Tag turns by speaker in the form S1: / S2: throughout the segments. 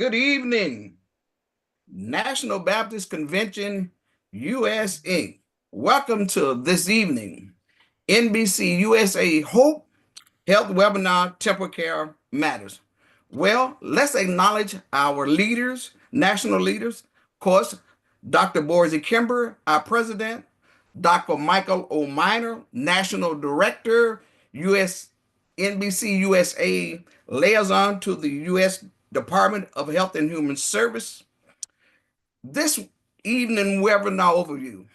S1: Good evening, National Baptist Convention, U.S. Inc. Welcome to this evening, NBCUSA Hope Health Webinar TempleCare Matters. Well, let's acknowledge our leaders, national leaders. Of course, Dr. Boise Kimber, our president, Dr. Michael O'Miner, National Director, U.S. NBC USA Liaison to the U.S. Department of Health and Human Service. This evening webinar overview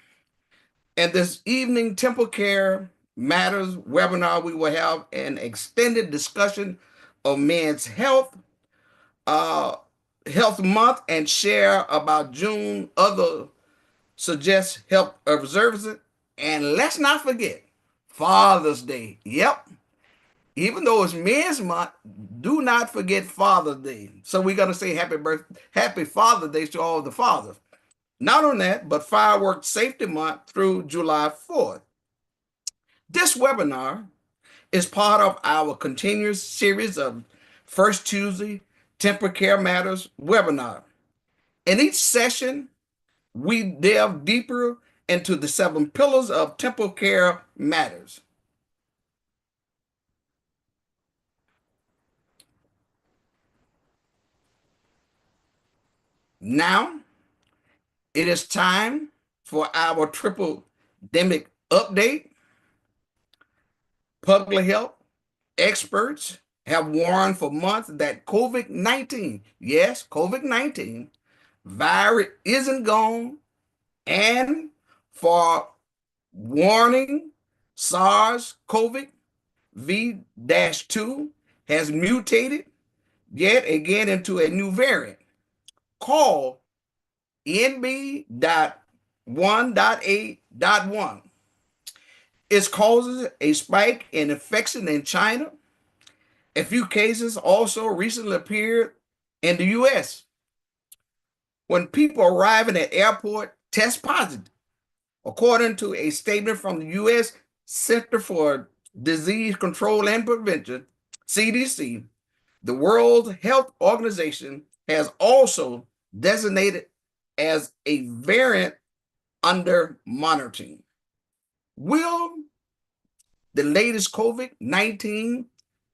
S1: and this evening TempleCare Matters webinar, we will have an extended discussion of men's health, health month, and share about June other suggest health observances. And let's not forget Father's Day. Yep. Even though it's Men's Month, do not forget Father's Day. So we're going to say happy Father's Day to all the fathers. Not only that, but Fireworks Safety Month through July 4th. This webinar is part of our continuous series of First Tuesday TempleCare Matters webinar. In each session, we delve deeper into the 7 pillars of TempleCare Matters. Now, it is time for our triple-demic update. Public health experts have warned for months that COVID-19, yes, COVID-19, virus isn't gone, and for warning, SARS-CoV-2 has mutated yet again into a new variant called NB.1.8.1. It causes a spike in infection in China. A few cases also recently appeared in the U.S. When people arriving at airport test positive, according to a statement from the U.S. Center for Disease Control and Prevention, CDC, the World Health Organization has also designated as a variant under monitoring. Will the latest COVID-19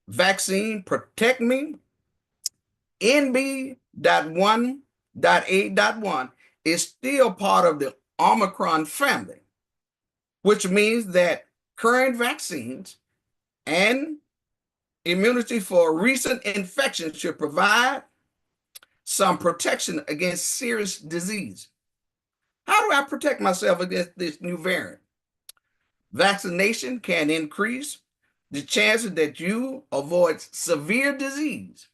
S1: vaccine protect me? NB.1.8.1 is still part of the Omicron family, which means that current vaccines and immunity for recent infections should provide some protection against serious disease. How do I protect myself against this new variant? Vaccination can increase the chances that you avoid severe disease.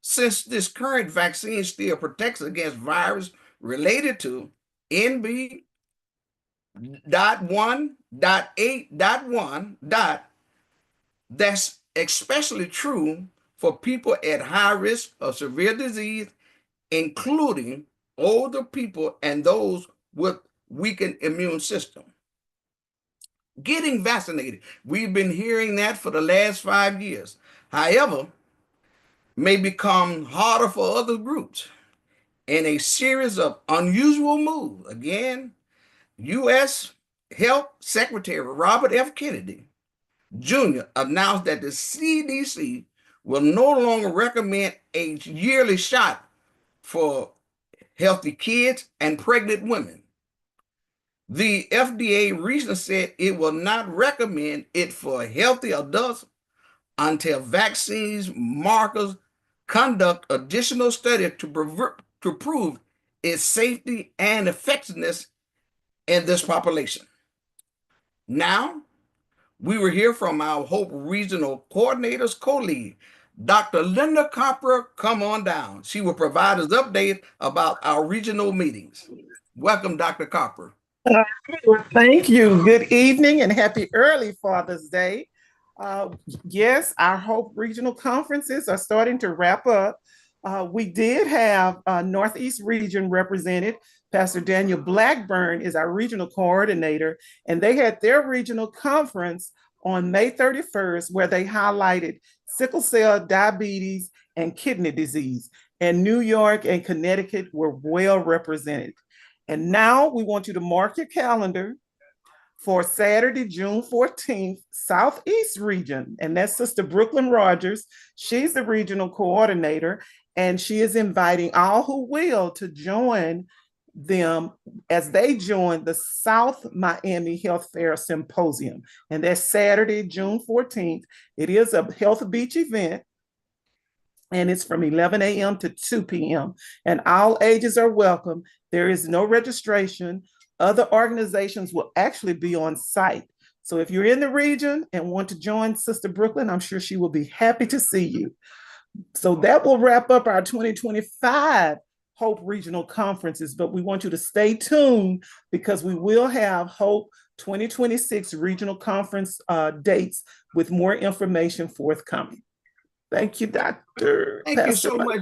S1: Since this current vaccine still protects against virus related to NB.1.8.1, that's especially true for people at high risk of severe disease, including older people and those with weakened immune system. Getting vaccinated, we've been hearing that for the last 5 years. However, may become harder for other groups in a series of unusual moves. Again, U.S. Health Secretary Robert F. Kennedy Jr. announced that the CDC will no longer recommend a yearly shot for healthy kids and pregnant women. The FDA recently said it will not recommend it for healthy adults until vaccines markers conduct additional studies to prove its safety and effectiveness in this population. Now, we will hear from our Hope Regional Coordinator's co-lead, Dr. Linda Copper. Come on down. She will provide us updates about our regional meetings. Welcome, Dr. Copper.
S2: Well, thank you. Good evening and happy early Father's Day. Yes, our Hope Regional Conferences are starting to wrap up. We did have Northeast Region represented. Pastor Daniel Blackburn is our regional coordinator, and they had their regional conference on May 31st, where they highlighted sickle cell, diabetes, and kidney disease. and New York and Connecticut were well represented. And now we want you to mark your calendar for Saturday, June 14th, Southeast region. And that's Sister Brooklyn Rogers. She's the regional coordinator, and she is inviting all who will to join them as they join the South Miami Health Fair Symposium. And that's Saturday, June 14th. It is a Health Beach event, and it's from 11 a.m. to 2 p.m. And all ages are welcome. There is no registration. Other organizations will actually be on site. So if you're in the region and want to join Sister Brooklyn, I'm sure she will be happy to see you. So that will wrap up our 2025 Hope Regional Conferences, but we want you to stay tuned because we will have Hope 2026 Regional Conference dates with more information forthcoming. Thank you, Dr.
S1: Thank you so much,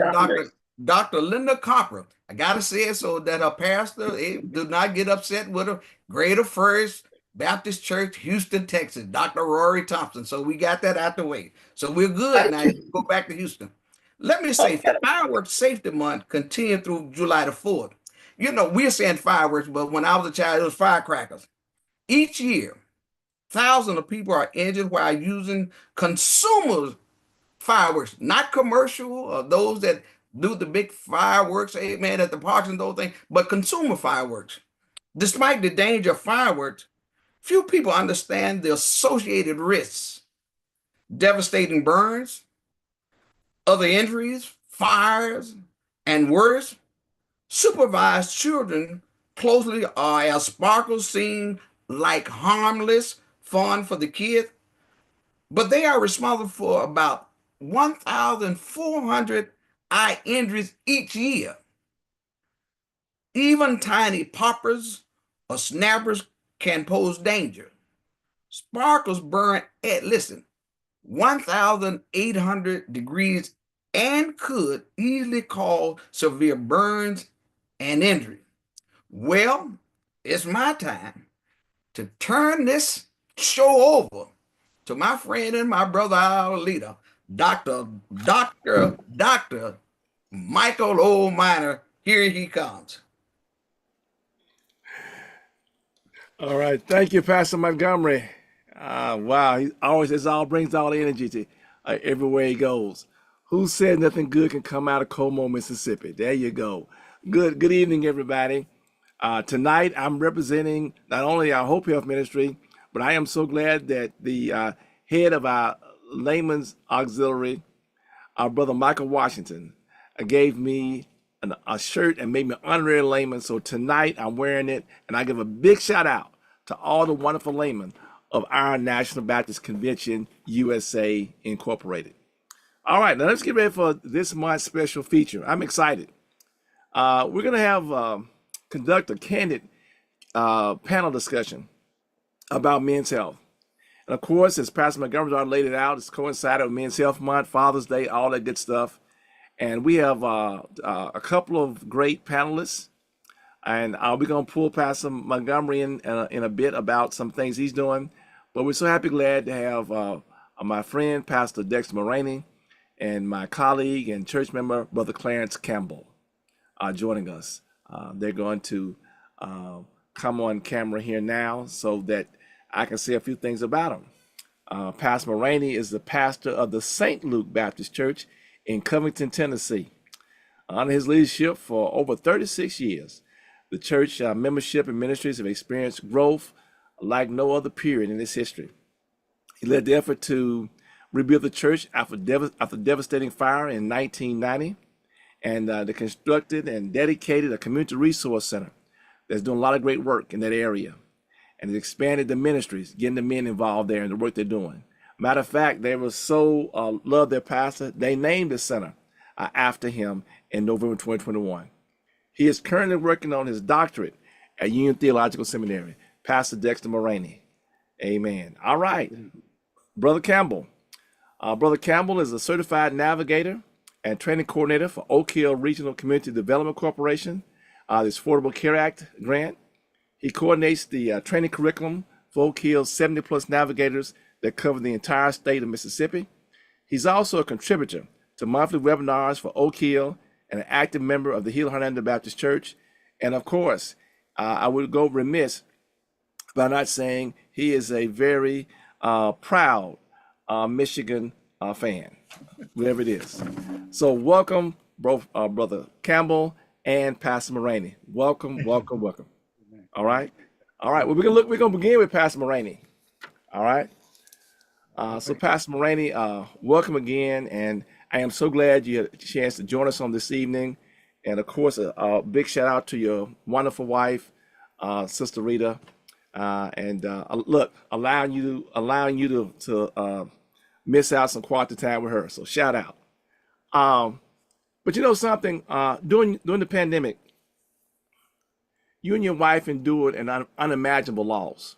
S1: Dr. Linda Copper. I gotta say it so that her pastor do not get upset with her. Greater First Baptist Church, Houston, Texas, Dr. Rory Thompson. So we got that out the way. So we're good now. Go back to Houston. Let me say, Fireworks Safety Month continued through July the 4th. You know, we're saying fireworks, but when I was a child, it was firecrackers. Each year, thousands of people are injured while using consumers fireworks, not commercial or those that do the big fireworks, amen, at the parks and those things, but consumer fireworks. Despite the danger of fireworks, few people understand the associated risks, devastating burns, other injuries, fires, and worse. Supervised children closely are as sparkles seem like harmless fun for the kids, but they are responsible for about 1,400 eye injuries each year. Even tiny poppers or snappers can pose danger. Sparkles burn at, listen, 1,800 degrees and could easily cause severe burns and injury. Well, it's my time to turn this show over to my friend and my brother, our leader, Dr. Michael O. Minor. Here he comes.
S3: All right. Thank you, Pastor Montgomery. Wow. He always brings all the energy to everywhere he goes. Who said nothing good can come out of Como, Mississippi? There you go. Good evening, everybody. Tonight, I'm representing not only our Hope Health Ministry, but I am so glad that the head of our Layman's Auxiliary, our brother Michael Washington, gave me a shirt and made me honorary layman. So tonight I'm wearing it, and I give a big shout out to all the wonderful laymen of our National Baptist Convention USA Incorporated. All right, now let's get ready for this month's special feature. I'm excited. We're going to have conduct a candid panel discussion about men's health. And of course, as Pastor Montgomery's already laid it out, it's coincided with Men's Health Month, Father's Day, all that good stuff. And we have a couple of great panelists, and we're going to pull Pastor Montgomery in a bit about some things he's doing. But we're so glad to have my friend, Pastor Dexter Moraney, and my colleague and church member, Brother Clarence Campbell, joining us. They're going to come on camera here now so that I can say a few things about them. Pastor Moraney is the pastor of the St. Luke Baptist Church in Covington, Tennessee. Under his leadership for over 36 years, the church membership and ministries have experienced growth like no other period in its history. He led the effort to rebuild the church after devastating fire in 1990, and they constructed and dedicated a community resource center that's doing a lot of great work in that area, and it expanded the ministries, getting the men involved there in the work they're doing. Matter of fact, they were so loved their pastor, they named the center after him in November 2021. He is currently working on his doctorate at Union Theological Seminary. Pastor Dexter Moraney. Amen. All right. Brother Campbell. Brother Campbell is a certified navigator and training coordinator for Oak Hill Regional Community Development Corporation, this Affordable Care Act grant. He coordinates the training curriculum for Oak Hill's 70-plus navigators that cover the entire state of Mississippi. He's also a contributor to monthly webinars for Oak Hill and an active member of the Healing Hernando Baptist Church. And of course, I would go remiss by not saying he is a very proud Michigan fan, whatever it is. So welcome, Brother Campbell and Pastor Moraney. Welcome, welcome, welcome. All right. All right. Well, we're gonna begin with Pastor Moraney. All right. So Pastor Moraney, welcome again, and I am so glad you had a chance to join us on this evening. And of course, a big shout out to your wonderful wife, Sister Rita, and look, allowing you to miss out some quality time with her. So shout out. But you know something, during the pandemic, you and your wife endured an unimaginable loss.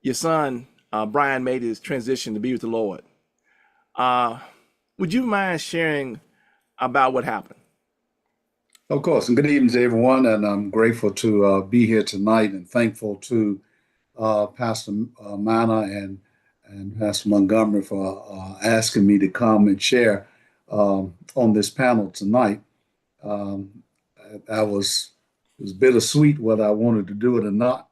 S3: Your son, Brian, made his transition to be with the Lord. Would you mind sharing about what happened?
S4: Of course, and good evening to everyone, and I'm grateful to be here tonight and thankful to Pastor Mana and Pastor Montgomery for asking me to come and share on this panel tonight. It was bittersweet whether I wanted to do it or not,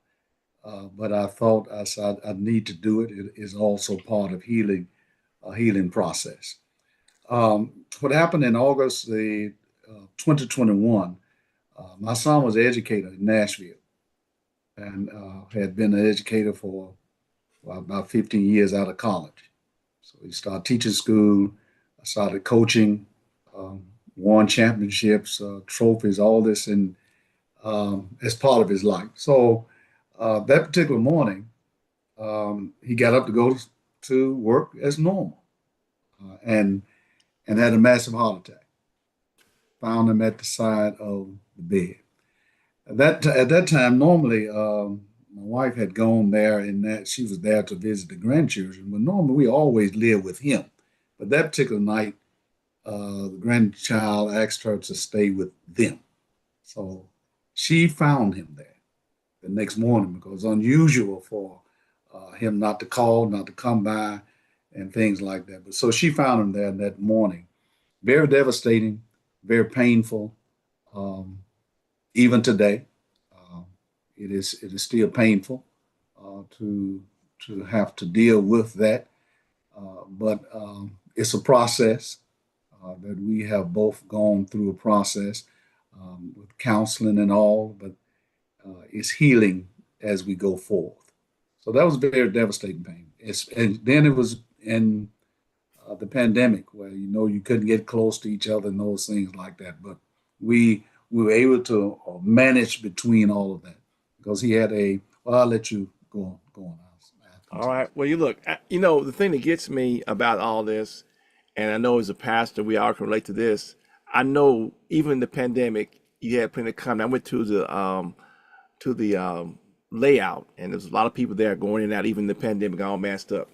S4: but I thought I said I need to do it. It is also part of a healing process. What happened in August the 2021, my son was an educator in Nashville and had been an educator for about 15 years out of college. So he started teaching school, I started coaching, won championships, trophies, all this as part of his life. So that particular morning, he got up to go to work as normal and had a massive heart attack. Found him at the side of the bed. At that time, normally my wife had gone there and that she was there to visit the grandchildren. But normally we always live with him. But that particular night, the grandchild asked her to stay with them. So she found him there the next morning because it's unusual for him not to call, not to come by, and things like that. But so she found him there that morning. Very devastating, very painful. Even today, it is still painful to have to deal with that. But it's a process that we have both gone through a process with counseling and all, but it's healing as we go forth. So that was very devastating pain. And then it was in the pandemic where you couldn't get close to each other and those things like that. But we were able to manage between all of that because he had well, I'll let you go on.
S3: All right. Well, you look, the thing that gets me about all this, and I know as a pastor, we all can relate to this. I know even in the pandemic, you had plenty of comment. I went to the layout, and there's a lot of people there going in and out, even in the pandemic, all masked up.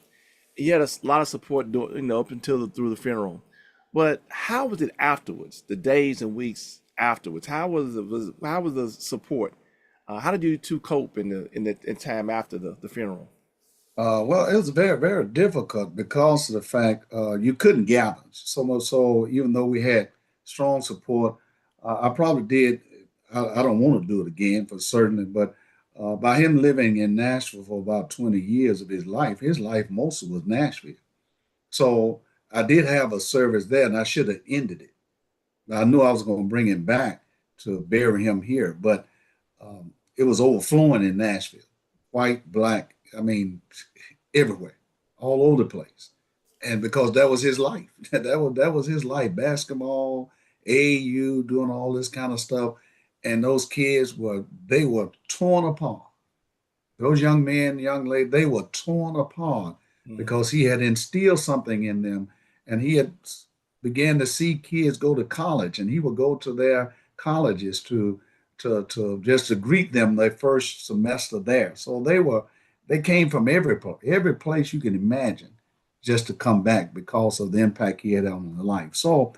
S3: He had a lot of support, up until through the funeral. But how was it afterwards? The days and weeks afterwards, how was the support? How did you two cope in the time after the funeral?
S4: Well, it was very, very difficult because of the fact you couldn't gather. So much so, even though we had strong support, I probably did. I don't want to do it again for certain, but by him living in Nashville for about 20 years of his life mostly was Nashville. So I did have a service there, and I should have ended it. I knew I was going to bring him back to bury him here, but it was overflowing in Nashville, white, black, I mean, everywhere, all over the place. And because that was his life, that was his life, basketball, AU, doing all this kind of stuff. And those kids they were torn apart. Those young men, young ladies, they were torn apart because he had instilled something in them, and he had began to see kids go to college, and he would go to their colleges to just to greet them their first semester there. So they came from every place you can imagine just to come back because of the impact he had on their life. So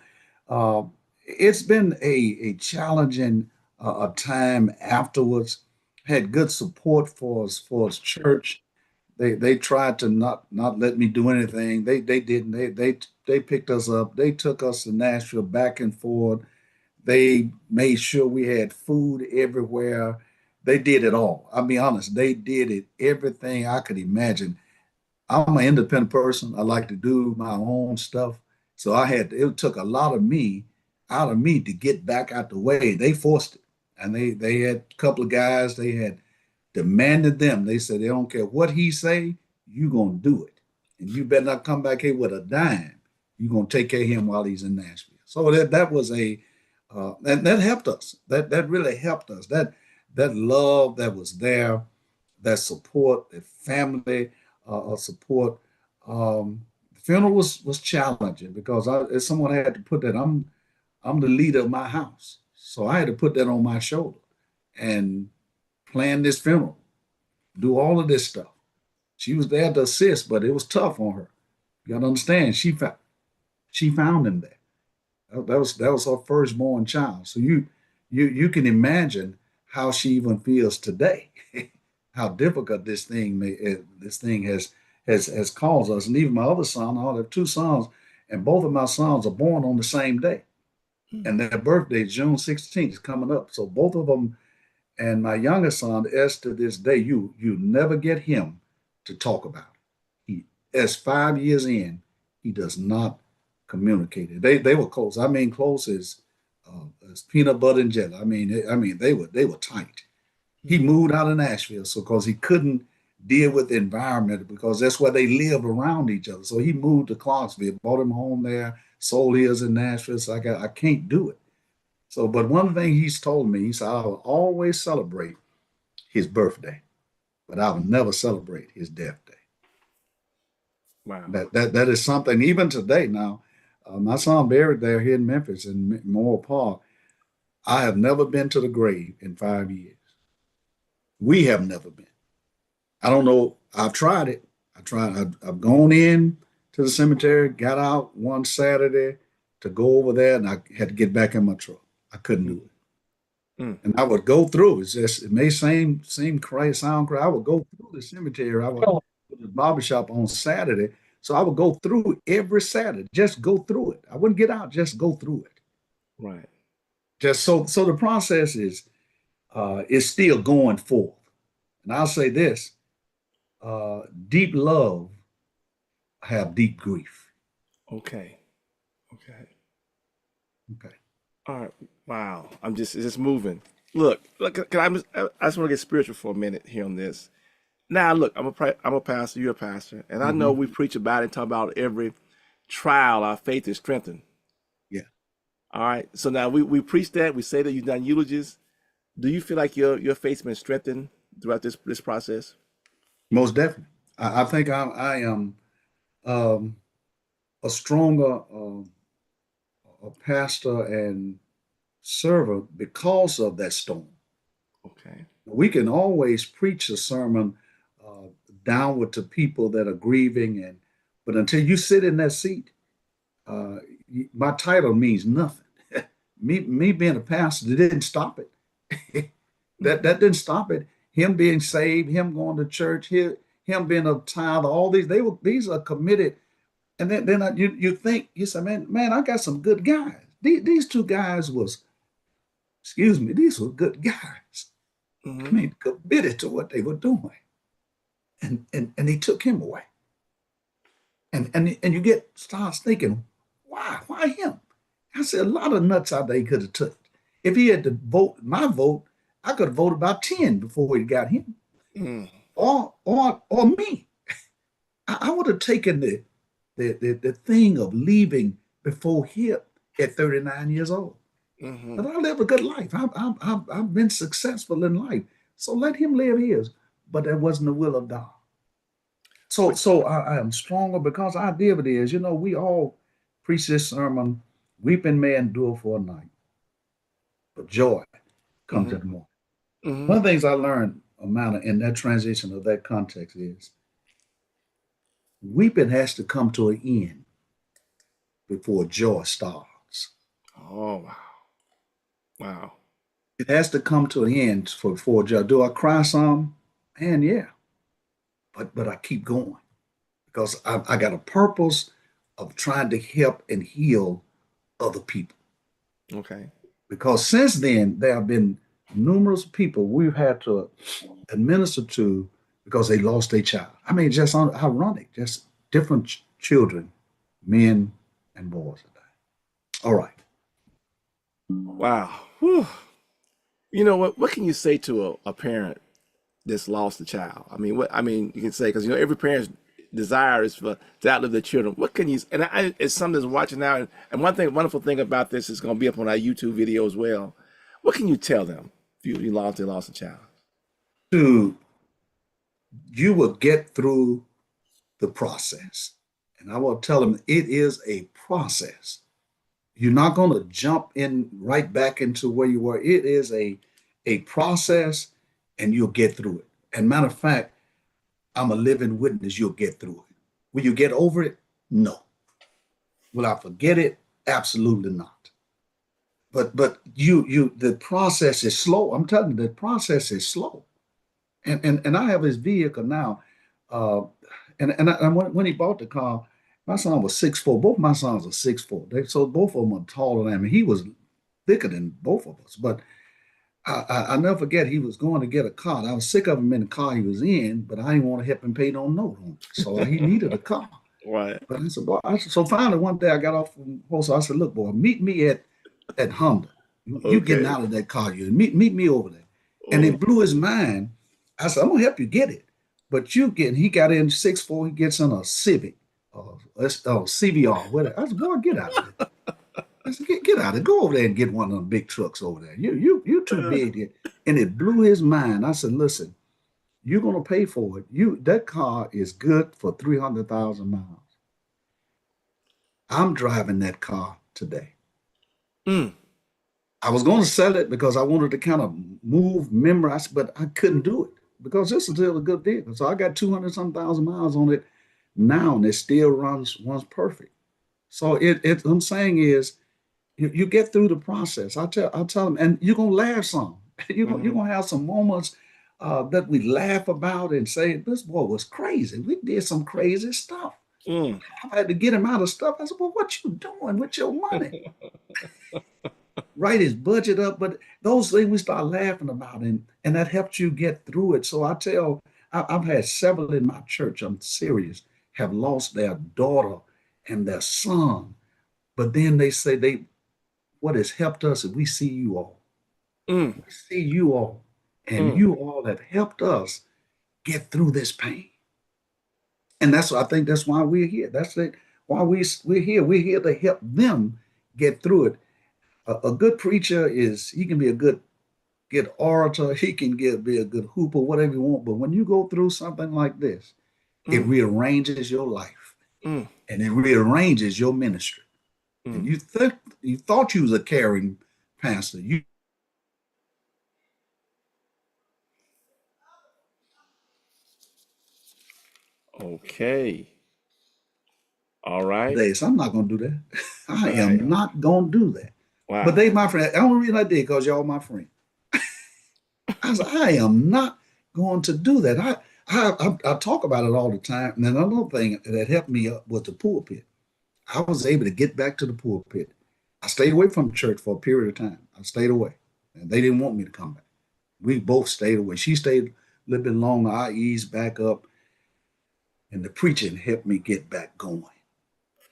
S4: it's been a challenging a time afterwards. Had good support for his church. They tried to not let me do anything. They didn't. They picked us up. They took us to Nashville back and forth. They made sure we had food everywhere. They did it all. I'll be honest, they did it everything I could imagine. I'm an independent person. I like to do my own stuff. So it took a lot of me out of me to get back out the way. They forced it. And they had a couple of guys, they had demanded them. They said they don't care what he say, you gonna do it. And you better not come back here with a dime. You're gonna take care of him while he's in Nashville. So that was and that helped us. That really helped us. That love that was there, that support, that family support. The funeral was challenging because as someone had to put that, I'm the leader of my house, so I had to put that on my shoulder and plan this funeral, do all of this stuff. She was there to assist, but it was tough on her. You got to understand, she found him there. That was her firstborn child. So you can imagine how she even feels today, how difficult this thing has caused us. And even my other son, I have two sons, and both of my sons are born on the same day, and their birthday June 16th is coming up. So both of them, and my youngest son, S, to this day, you never get him to talk about it. He, as 5 years in, he does not communicate it. They were close. I mean, close as peanut butter and jelly. I mean they were tight. He moved out of Nashville so because he couldn't deal with the environment because that's where they lived around each other. So he moved to Clarksville, brought him home there, sold his in Nashville. So I can't do it. So, but one thing he's told me, he said, I will always celebrate his birthday, but I will never celebrate his death day.
S3: Wow.
S4: That is something even today. Now, my son buried there here in Memphis in Memorial Park. I have never been to the grave in 5 years. We have never been. I don't know. I've tried it. I've gone in to the cemetery, got out one Saturday to go over there, and I had to get back in my truck. I couldn't do it.
S3: Mm.
S4: And I would go through. It may seem crazy, sound crazy. I would go through the cemetery. I would go to the barbershop on Saturday. So I would go through every Saturday, just go through it. I wouldn't get out, just go through it.
S3: Right.
S4: Just so the process is still going forth. And I'll say this: deep love have deep grief.
S3: Okay. Okay.
S4: Okay.
S3: All right. Wow. It's just moving. Look, can I just want to get spiritual for a minute here on this. Now, look, I'm a pastor, you're a pastor, and I know
S4: Mm-hmm.
S3: we preach about it and talk about every trial our faith is strengthened.
S4: Yeah,
S3: All right. So now we preach that, we say that you've done eulogies. Do you feel like your faith's been strengthened throughout this process?
S4: most definitely. I think I am um, a stronger a pastor and servant because of that storm.
S3: Okay.
S4: We can always preach a sermon uh, downward to people that are grieving, but until you sit in that seat, uh, my title means nothing. Me being a pastor, it didn't stop it. That didn't stop it. Him being saved, him going to church, him being a tithe, all these are committed. And then you think you say, man, I got some good guys. These two guys excuse me, these were good guys. I
S3: Mm-hmm.
S4: mean, committed to what they were doing, and he took him away. And you get starts thinking, why him? I said a lot of nuts out there he could have took. If he had to vote my vote, I could have voted about 10 before he got him,
S3: Mm.
S4: or me. I would have taken the thing of leaving before him at 39 years old.
S3: Mm-hmm.
S4: But I live a good life. I've been successful in life. So let him live his. But that wasn't the will of God. So I am stronger because our deal is, we all preach this sermon, weeping may endure for a night, but joy comes
S3: Mm-hmm.
S4: in the morning.
S3: Mm-hmm.
S4: One of the things I learned, Amanda, in that transition of that context is weeping has to come to an end before joy starts.
S3: Oh wow. Wow.
S4: It has to come to an end before joy. Do I cry some? Man, yeah. But I keep going because I got a purpose of trying to help and heal other people.
S3: Okay.
S4: because since then there have been numerous people we've had to administer to because they lost their child. I mean, just ironic, just different children, men and boys. All right.
S3: Wow. Whew. You know what? What can you say to a parent that's lost a child? I mean, what I mean, you can say because every parent's desire is for to outlive their children. What can you? And it's something that's watching now. And one thing, wonderful thing about this is going to be up on our YouTube video as well. What can you tell them if you lost a child?
S4: To you will get through the process, and I will tell them it is a process. You're not going to jump in right back into where you were. It is a process, and you'll get through it. And matter of fact, I'm a living witness. You'll get through it. Will you get over it? No. Will I forget it? Absolutely not. But the process is slow. I'm telling you, the process is slow. And I have this vehicle now. Uh, and when he bought the car, my son was 6'4". Both my sons are 6'4". So both of them are taller than me. He was thicker than both of us. But I never forget he was going to get a car. I was sick of him in the car he was in, but I didn't want to help him pay no note on it. So he needed a car.
S3: Right.
S4: But I said, boy, so finally one day I got off from horse. I said, look, boy, meet me at Honda. You getting
S3: Okay.
S4: out of that car. You meet me over there. And
S3: Oh,
S4: it blew his mind. I said, I'm gonna help you get it. But he got in 6'4", he gets in a Civic, CVR, whatever. I said, boy, get out of there. I said, get out of there. Go over there and get one of them big trucks over there. You too big here. And it blew his mind. I said, listen, you're gonna pay for it. That car is good for 300,000 miles. I'm driving that car today.
S3: mm,
S4: I was going to sell it because I wanted to kind of move, memorize, but I couldn't do it because this is still a good vehicle. So I got 200 some thousand miles on it now, and it still runs perfect. So I'm saying is you get through the process. I tell them, and you're gonna laugh some. You're
S3: mhm,
S4: gonna have some moments that we laugh about and say, this boy was crazy. We did some crazy stuff.
S3: mm.
S4: I had to get him out of stuff. I said, well, what you doing with your money? Write his budget up. But those things we start laughing about, and that helps you get through it. So I've had several in my church, I'm serious, have lost their daughter and their son. But then they say what has helped us is we see you all.
S3: Mm,
S4: We see you all. And
S3: mm.
S4: you all have helped us get through this pain. And I think that's why we're here. That's it. Why we're here. We're here to help them get through it. A good preacher he can be a good orator, he can be a good hooper, whatever you want. But when you go through something like this, it
S3: Mm,
S4: rearranges your life
S3: mm,
S4: and it rearranges your ministry. And
S3: mm.
S4: you thought you was a caring pastor. You
S3: Okay. All right.
S4: days. I'm not gonna do that. I
S3: I
S4: am not gonna do that. But
S3: wow.
S4: they my friend. The only reason I did because y'all my friend. I said, I am not going to do that. I talk about it all the time. And then another thing that helped me up was the pulpit. I was able to get back to the pulpit. I stayed away from church for a period of time. I stayed away. And they didn't want me to come back. We both stayed away. She stayed a little bit longer. I eased back up, and the preaching helped me get back going.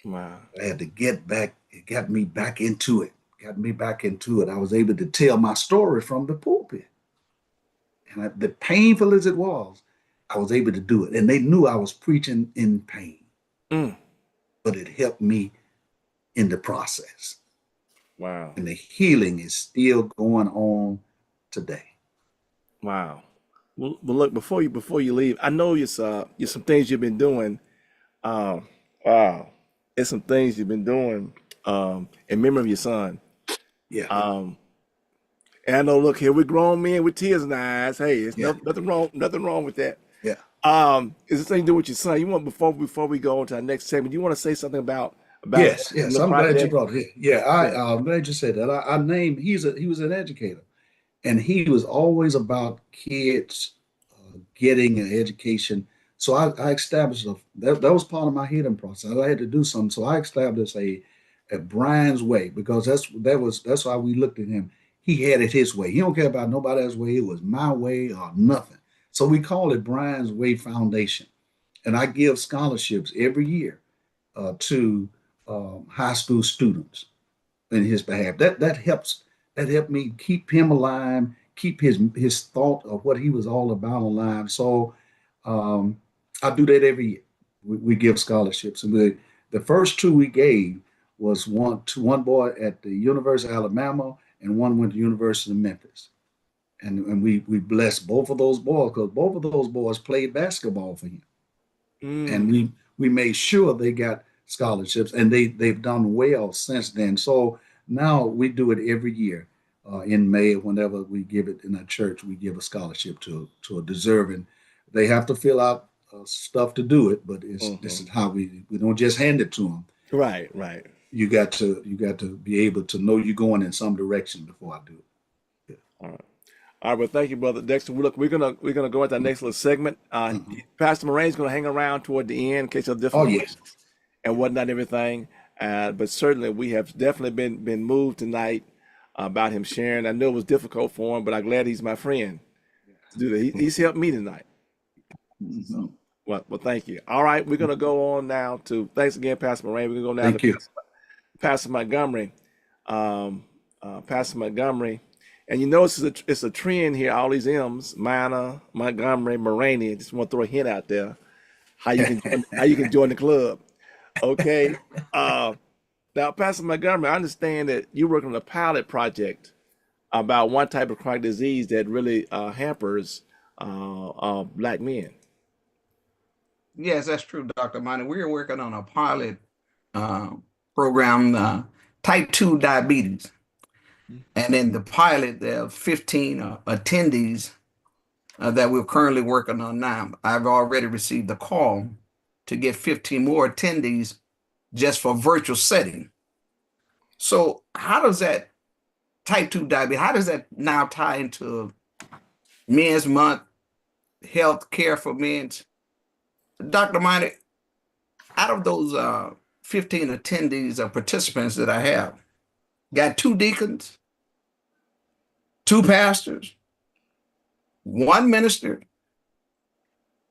S3: Wow.
S4: I had to get back. It got me back into it. Got me back into it. I was able to tell my story from the pulpit. And the painful as it was, I was able to do it. And they knew I was preaching in pain,
S3: Mm,
S4: but it helped me in the process.
S3: wow.
S4: And the healing is still going on today.
S3: Wow. Well, look, before you leave, I know it's some things you've been doing. Um, wow. It's some things you've been doing in memory of your son.
S4: Yeah,
S3: Um, and I know, look, here we're grown men with tears in our eyes. Hey, it's
S4: yeah,
S3: nothing wrong with that.
S4: yeah.
S3: Is this thing to do with your son? You want before we go on to our next segment, you want to say something about
S4: Yes,
S3: the
S4: yes.
S3: little
S4: I'm glad you
S3: project?
S4: brought it here. Yeah,
S3: Yeah.
S4: I'm glad you said that. I named he was an educator, and he was always about kids getting an education. So I established that was part of my healing process. I had to do something. So I established at Brian's way, because that's how we looked at him. He had it his way. He don't care about nobody else's way. It was my way or nothing. So we call it Brian's Way Foundation, and I give scholarships every year to high school students in his behalf. That helped me keep him alive, keep his thought of what he was all about alive. So um, I do that every year. We give scholarships, and the first two we gave was one to one boy at the University of Alabama, and one went to the University of Memphis. And we blessed both of those boys because both of those boys played basketball for him, and
S3: Mm.
S4: we made sure they got scholarships, and they've done well since then. So now we do it every year in May. Whenever we give it in our church, we give a scholarship to a deserving. They have to fill out stuff to do it, but this
S3: Hmm.
S4: is how we don't just hand it to them.
S3: Right, right.
S4: You got to be able to know you're going in some direction before I do it.
S3: All right. All right, well, thank you, Brother Dexter. Look, we're gonna go into our next little segment.
S4: Uh-huh.
S3: Pastor Moraine's gonna hang around toward the end in case of
S4: Oh
S3: different
S4: yeah.
S3: questions and whatnot, everything. But certainly, we have definitely been moved tonight about him sharing. I know it was difficult for him, but I'm glad he's my friend to do that. He's helped me tonight.
S4: Mhm.
S3: So, well, thank you. All right, we're gonna go on now to. Thanks again, Pastor Moraine. We're gonna go now to
S4: Thank you.
S3: Pastor Montgomery. Pastor Montgomery. And you know it's a trend here, all these M's, Minor, Montgomery, Moraney. Just want to throw a hint out there how you can join the club. Okay. Uh Now, Pastor Montgomery, I understand that you're working on a pilot project about one type of chronic disease that really hampers black men.
S1: Yes, that's true, Dr. Monty. We're working on a pilot uh, program, type 2 diabetes. And in the pilot, there are 15 attendees that we're currently working on now. I've already received a call to get 15 more attendees just for virtual setting. So how does that type 2 diabetes, how does that now tie into Men's Month, health care for men? Dr. Monty, out of those 15 attendees or participants that I have, got two deacons, two pastors, one minister,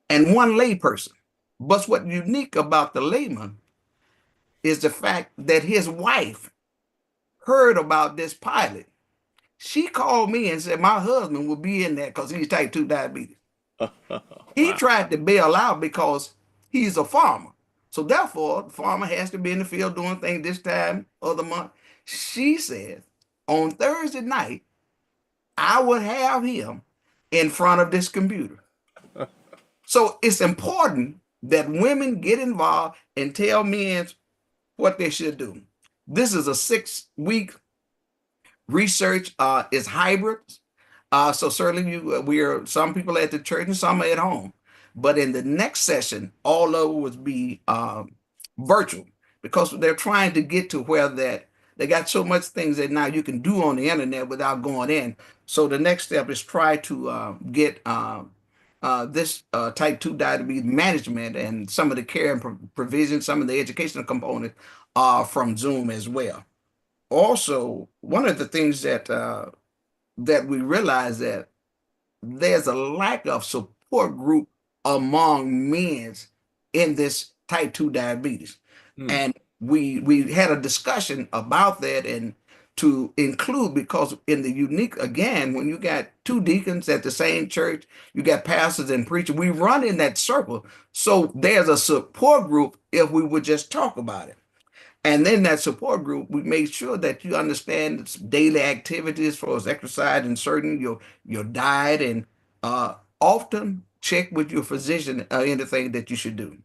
S1: and one layperson. But what's unique about the layman is the fact that his wife heard about this pilot. She called me and said, my husband will be in there because he's type 2 diabetes. He
S3: Wow.
S1: tried to bail out because he's a farmer. So therefore, the farmer has to be in the field doing things this time of the month. She says, on Thursday night, I would have him in front of this computer. So it's important that women get involved and tell men what they should do. This is a 6-week research. Is hybrid. So certainly we are some people at the church and some are at home. But in the next session, all of it would be virtual because they're trying to get to where that they got so much things that now you can do on the internet without going in. So the next step is try to get this type 2 diabetes management and some of the care and provision, some of the educational components from Zoom as well. Also, one of the things that we realize that there's a lack of support group among men in this type 2 diabetes.
S3: Hmm.
S1: And we had a discussion about that and to include because in the unique again when you got two deacons at the same church, you got pastors and preachers, we run in that circle. So there's a support group if we would just talk about it. And then that support group, we make sure that you understand daily activities for us, exercise and certain your diet, and often check with your physician anything that you should do.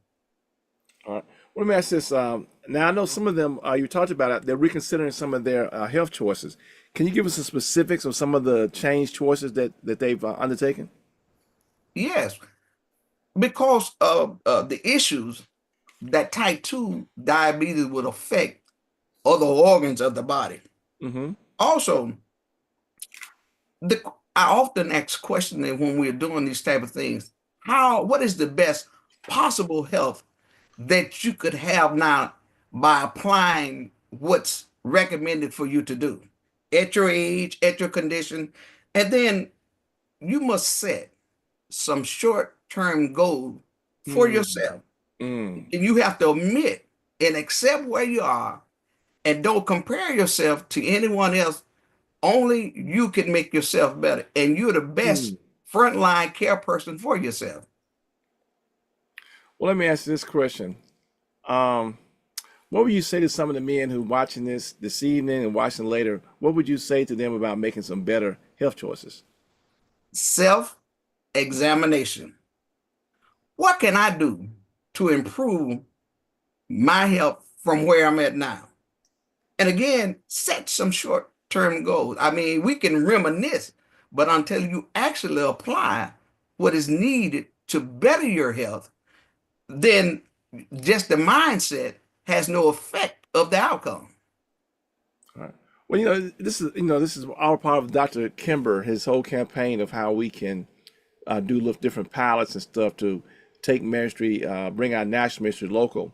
S3: All right. Well, let me ask this. Now, I know some of them, you talked about it, they're reconsidering some of their health choices. Can you give us some specifics of some of the change choices that they've undertaken?
S1: Yes, because of the issues that type 2 diabetes would affect other organs of the body.
S3: Mm-hmm.
S1: Also, the I often ask questions when we're doing these type of things. What is the best possible health that you could have now by applying what's recommended for you to do at your age, at your condition, and then you must set some short-term goals for
S3: Mm,
S1: yourself.
S3: mm,
S1: And you have to admit and accept where you are and don't compare yourself to anyone else. Only you can make yourself better, and you're the best
S3: mm.
S1: frontline care person for yourself.
S3: Well, let me ask you this question. Um, what would you say to some of the men who watching this evening and watching later? What would you say to them about making some better health choices?
S1: Self-examination. What can I do to improve my health from where I'm at now? And again, set some short-term goals. I mean, we can reminisce, but until you actually apply what is needed to better your health, then just the mindset has no effect of the outcome.
S3: All right. Well, this is all part of Dr. Kimber, his whole campaign of how we can do different pilots and stuff to take ministry, bring our national ministry local.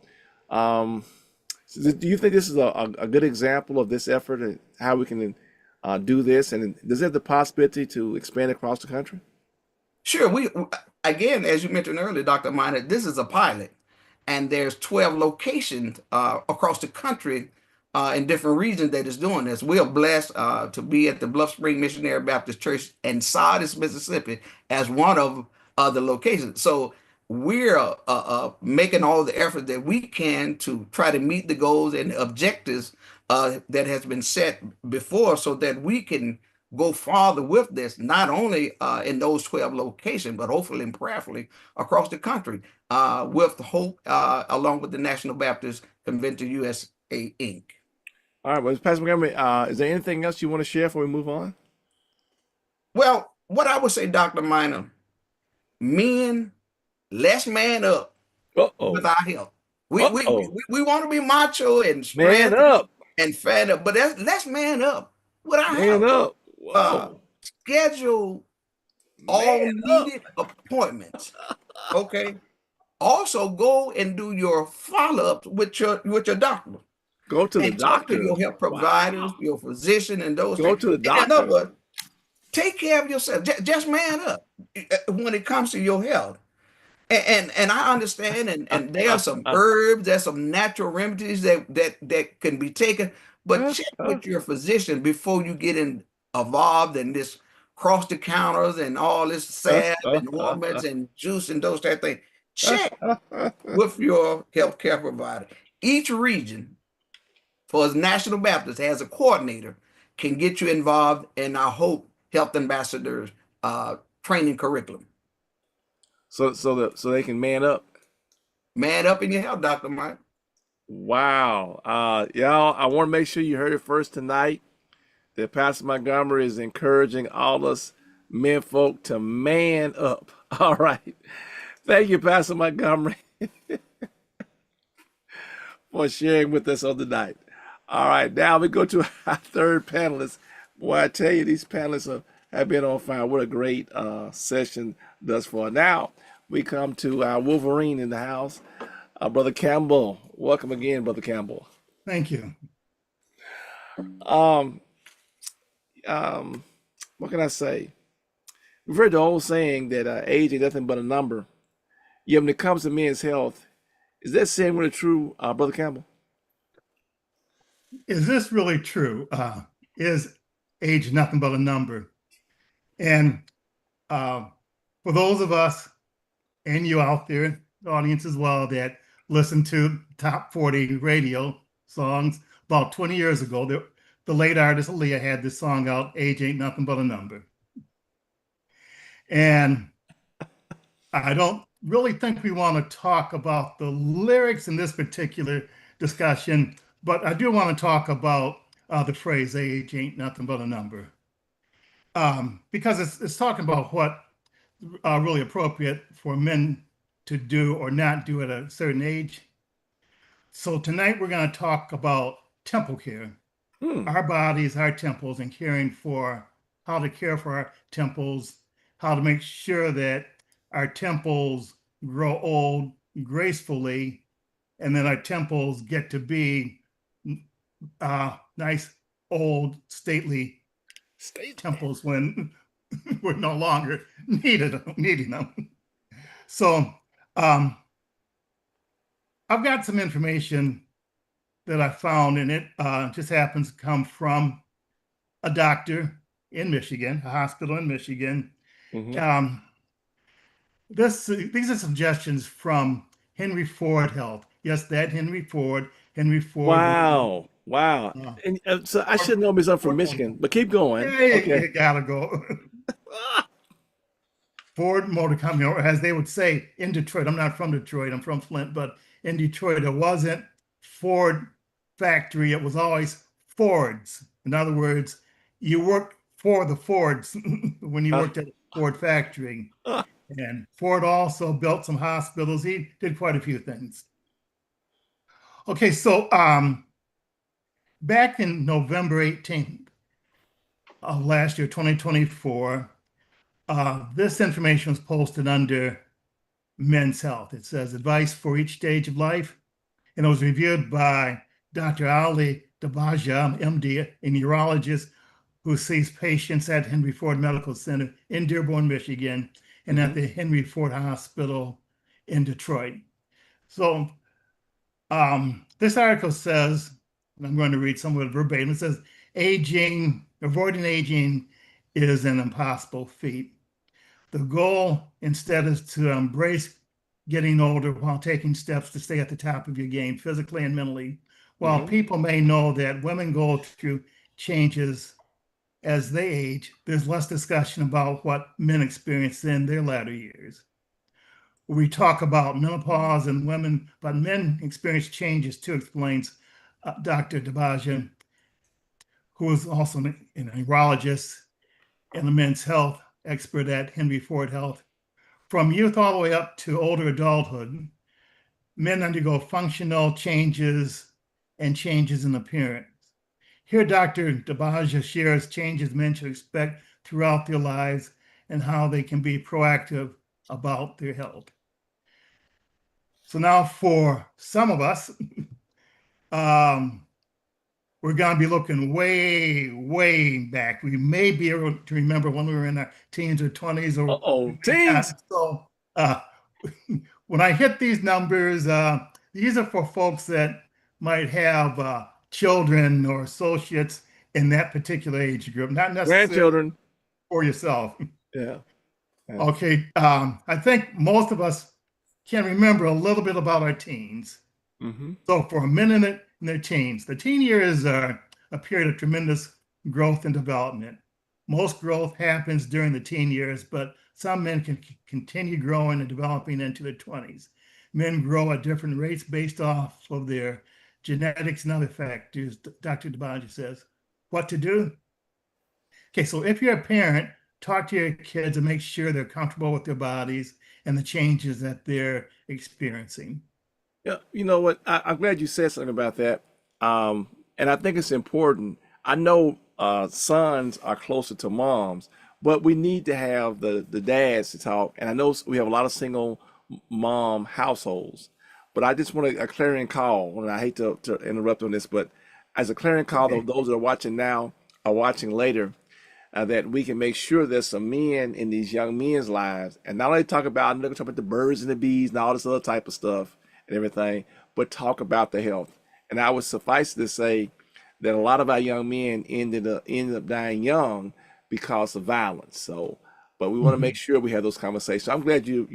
S3: Um, do you think this is a good example of this effort and how we can do this? And does it have the possibility to expand across the country?
S1: Sure, we again, as you mentioned earlier, Dr. Miner, this is a pilot, and there's 12 locations across the country in different regions that is doing this. We are blessed to be at the Bluff Spring Missionary Baptist Church in Sardis, Mississippi, as one of the locations. So we're making all the effort that we can to try to meet the goals and objectives that has been set before, so that we can go farther with this, not only in those 12 locations, but hopefully and prayerfully across the country with Hope, along with the National Baptist Convention USA, Inc.
S3: All right, well, Pastor Montgomery, is there anything else you want to share before we move on?
S1: Well, what I would say, Dr. Minor, men, let's man up with
S3: Uh-oh.
S1: our health.
S3: Uh-oh.
S1: We want to be macho and
S3: Man
S1: strength
S3: up.
S1: and fat up, but let's man up with our
S3: Man
S1: health.
S3: up.
S1: Uh,
S3: Whoa.
S1: Schedule all
S3: Man up.
S1: needed appointments. Okay. Also, go and do your follow-ups with your doctor
S3: Go to the
S1: and talk to
S3: doctor.
S1: your health providers,
S3: Wow.
S1: your physician, and those
S3: Go
S1: things.
S3: to the
S1: In other
S3: doctor.
S1: words, take care of yourself. Just man up when it comes to your health. And I understand, and there are some herbs, there's some natural remedies that can be taken, but check with your physician before you get involved in this cross the counters and all this salve and ointments and juice and those type of things. Check with your healthcare provider. Each region for as National Baptist has a coordinator can get you involved in our Hope Health Ambassadors training curriculum.
S3: So they can man up.
S1: Man up in your health, Dr. Mike.
S3: Wow. Y'all, I want to make sure you heard it first tonight that Pastor Montgomery is encouraging all us men folk to man up. All right. Thank you, Pastor Montgomery, for sharing with us on the night. All right, now we go to our third panelist. Boy, I tell you, these panelists have been on fire. What a great session thus far. Now we come to our Wolverine in the house, Brother Campbell. Welcome again, Brother Campbell.
S5: Thank you.
S3: Um, what can I say? We've heard the old saying that age ain't nothing but a number. Yet when it comes to men's health, is that saying really true, Brother Campbell?
S5: Is this really true? Is age nothing but a number? And for those of us and you out there, the audience as well, that listen to top 40 radio songs about 20 years ago, the late artist Aaliyah had this song out, Age Ain't Nothing But a Number. And I don't really think we want to talk about the lyrics in this particular discussion, but I do want to talk about the phrase age ain't nothing but a number. Because it's talking about what really appropriate for men to do or not do at a certain age. So tonight we're going to talk about temple care, our bodies, our temples, and caring for how to care for our temples, how to make sure that our temples grow old gracefully, and then our temples get to be nice old stately temples when we're no longer needing them. So I've got some information that I found, and it just happens to come from a doctor in Michigan, a hospital in Michigan.
S3: Mm-hmm.
S5: These are suggestions from Henry Ford Health. Yes, that Henry Ford. Henry Ford was
S3: Wow. Wow.
S5: uh,
S3: And so I
S5: Ford,
S3: should know because I'm from
S5: Ford
S3: Michigan, but keep going.
S5: yeah,
S3: Okay.
S5: you gotta go. Ford Motor Company, or as they would say in Detroit. I'm not from Detroit, I'm from Flint, but in Detroit, it wasn't Ford factory, it was always Ford's. In other words, you worked for the Fords when you
S3: Uh,
S5: worked at Ford factory.
S3: uh,
S5: And Ford also built some hospitals. He did quite a few things. Okay, so back in November 18th of last year, 2024, this information was posted under Men's Health. It says advice for each stage of life, and it was reviewed by Dr. Ali Dabaja, MD, a neurologist who sees patients at Henry Ford Medical Center in Dearborn, Michigan, and at
S3: mhm.
S5: the Henry Ford Hospital in Detroit. So this article says, and I'm going to read some of it verbatim, it says, avoiding aging is an impossible feat. The goal instead is to embrace getting older while taking steps to stay at the top of your game, physically and mentally. While
S3: Mhm.
S5: people may know that women go through changes as they age, there's less discussion about what men experience in their latter years. We talk about menopause and women, but men experience changes too, explains Dr. Dabajian, who is also a neurologist and a men's health expert at Henry Ford Health. From youth all the way up to older adulthood, men undergo functional changes and changes in appearance. Here, Dr. Dabaja shares changes men should expect throughout their lives and how they can be proactive about their health. So now for some of us, we're going to be looking way, way back. We may be able to remember when we were in our teens or 20s, or we
S3: Uh-oh.
S5: may not.
S3: Teens.
S5: So when I hit these numbers, these are for folks that might have children or associates in that particular age group, not necessarily
S3: Grandchildren.
S5: for yourself.
S3: Yeah. Yeah.
S5: Okay, I think most of us can remember a little bit about our teens.
S3: Mm-hmm.
S5: So for a minute in their teens, the teen years are a period of tremendous growth and development. Most growth happens during the teen years, but some men can continue growing and developing into their 20s. Men grow at different rates based off of their genetics and other factors, Dr. Dabaji says. What to do? Okay, so if you're a parent, talk to your kids and make sure they're comfortable with their bodies and the changes that they're experiencing.
S3: Yeah, you know what? I'm glad you said something about that. And I think it's important. I know sons are closer to moms, but we need to have the dads to talk. And I know we have a lot of single mom households, but I just want a clarion call. And I hate to interrupt on this, but as a clarion call,
S5: Okay.
S3: those that are watching now are watching later, that we can make sure there's some men in these young men's lives, and not only talk about, I'm not gonna talk about the birds and the bees and all this other type of stuff and everything, but talk about the health. And I would suffice to say that a lot of our young men ended up dying young because of violence. So, but we want to make
S5: Mhm.
S3: sure we have those conversations. I'm glad you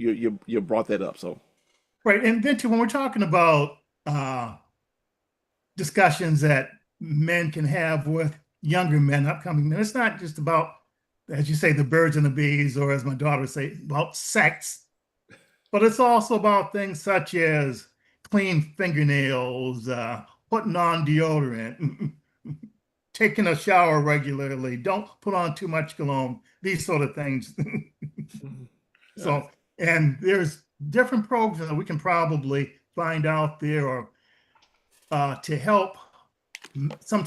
S3: brought that up. So,
S5: Right. And then too, when we're talking about discussions that men can have with younger men, upcoming men, it's not just about, as you say, the birds and the bees, or as my daughter would say, about sex, but it's also about things such as clean fingernails, putting on deodorant, taking a shower regularly, don't put on too much cologne, these sort of things.
S3: mhm. Yeah.
S5: So, and there's different programs that we can probably find out there, or to help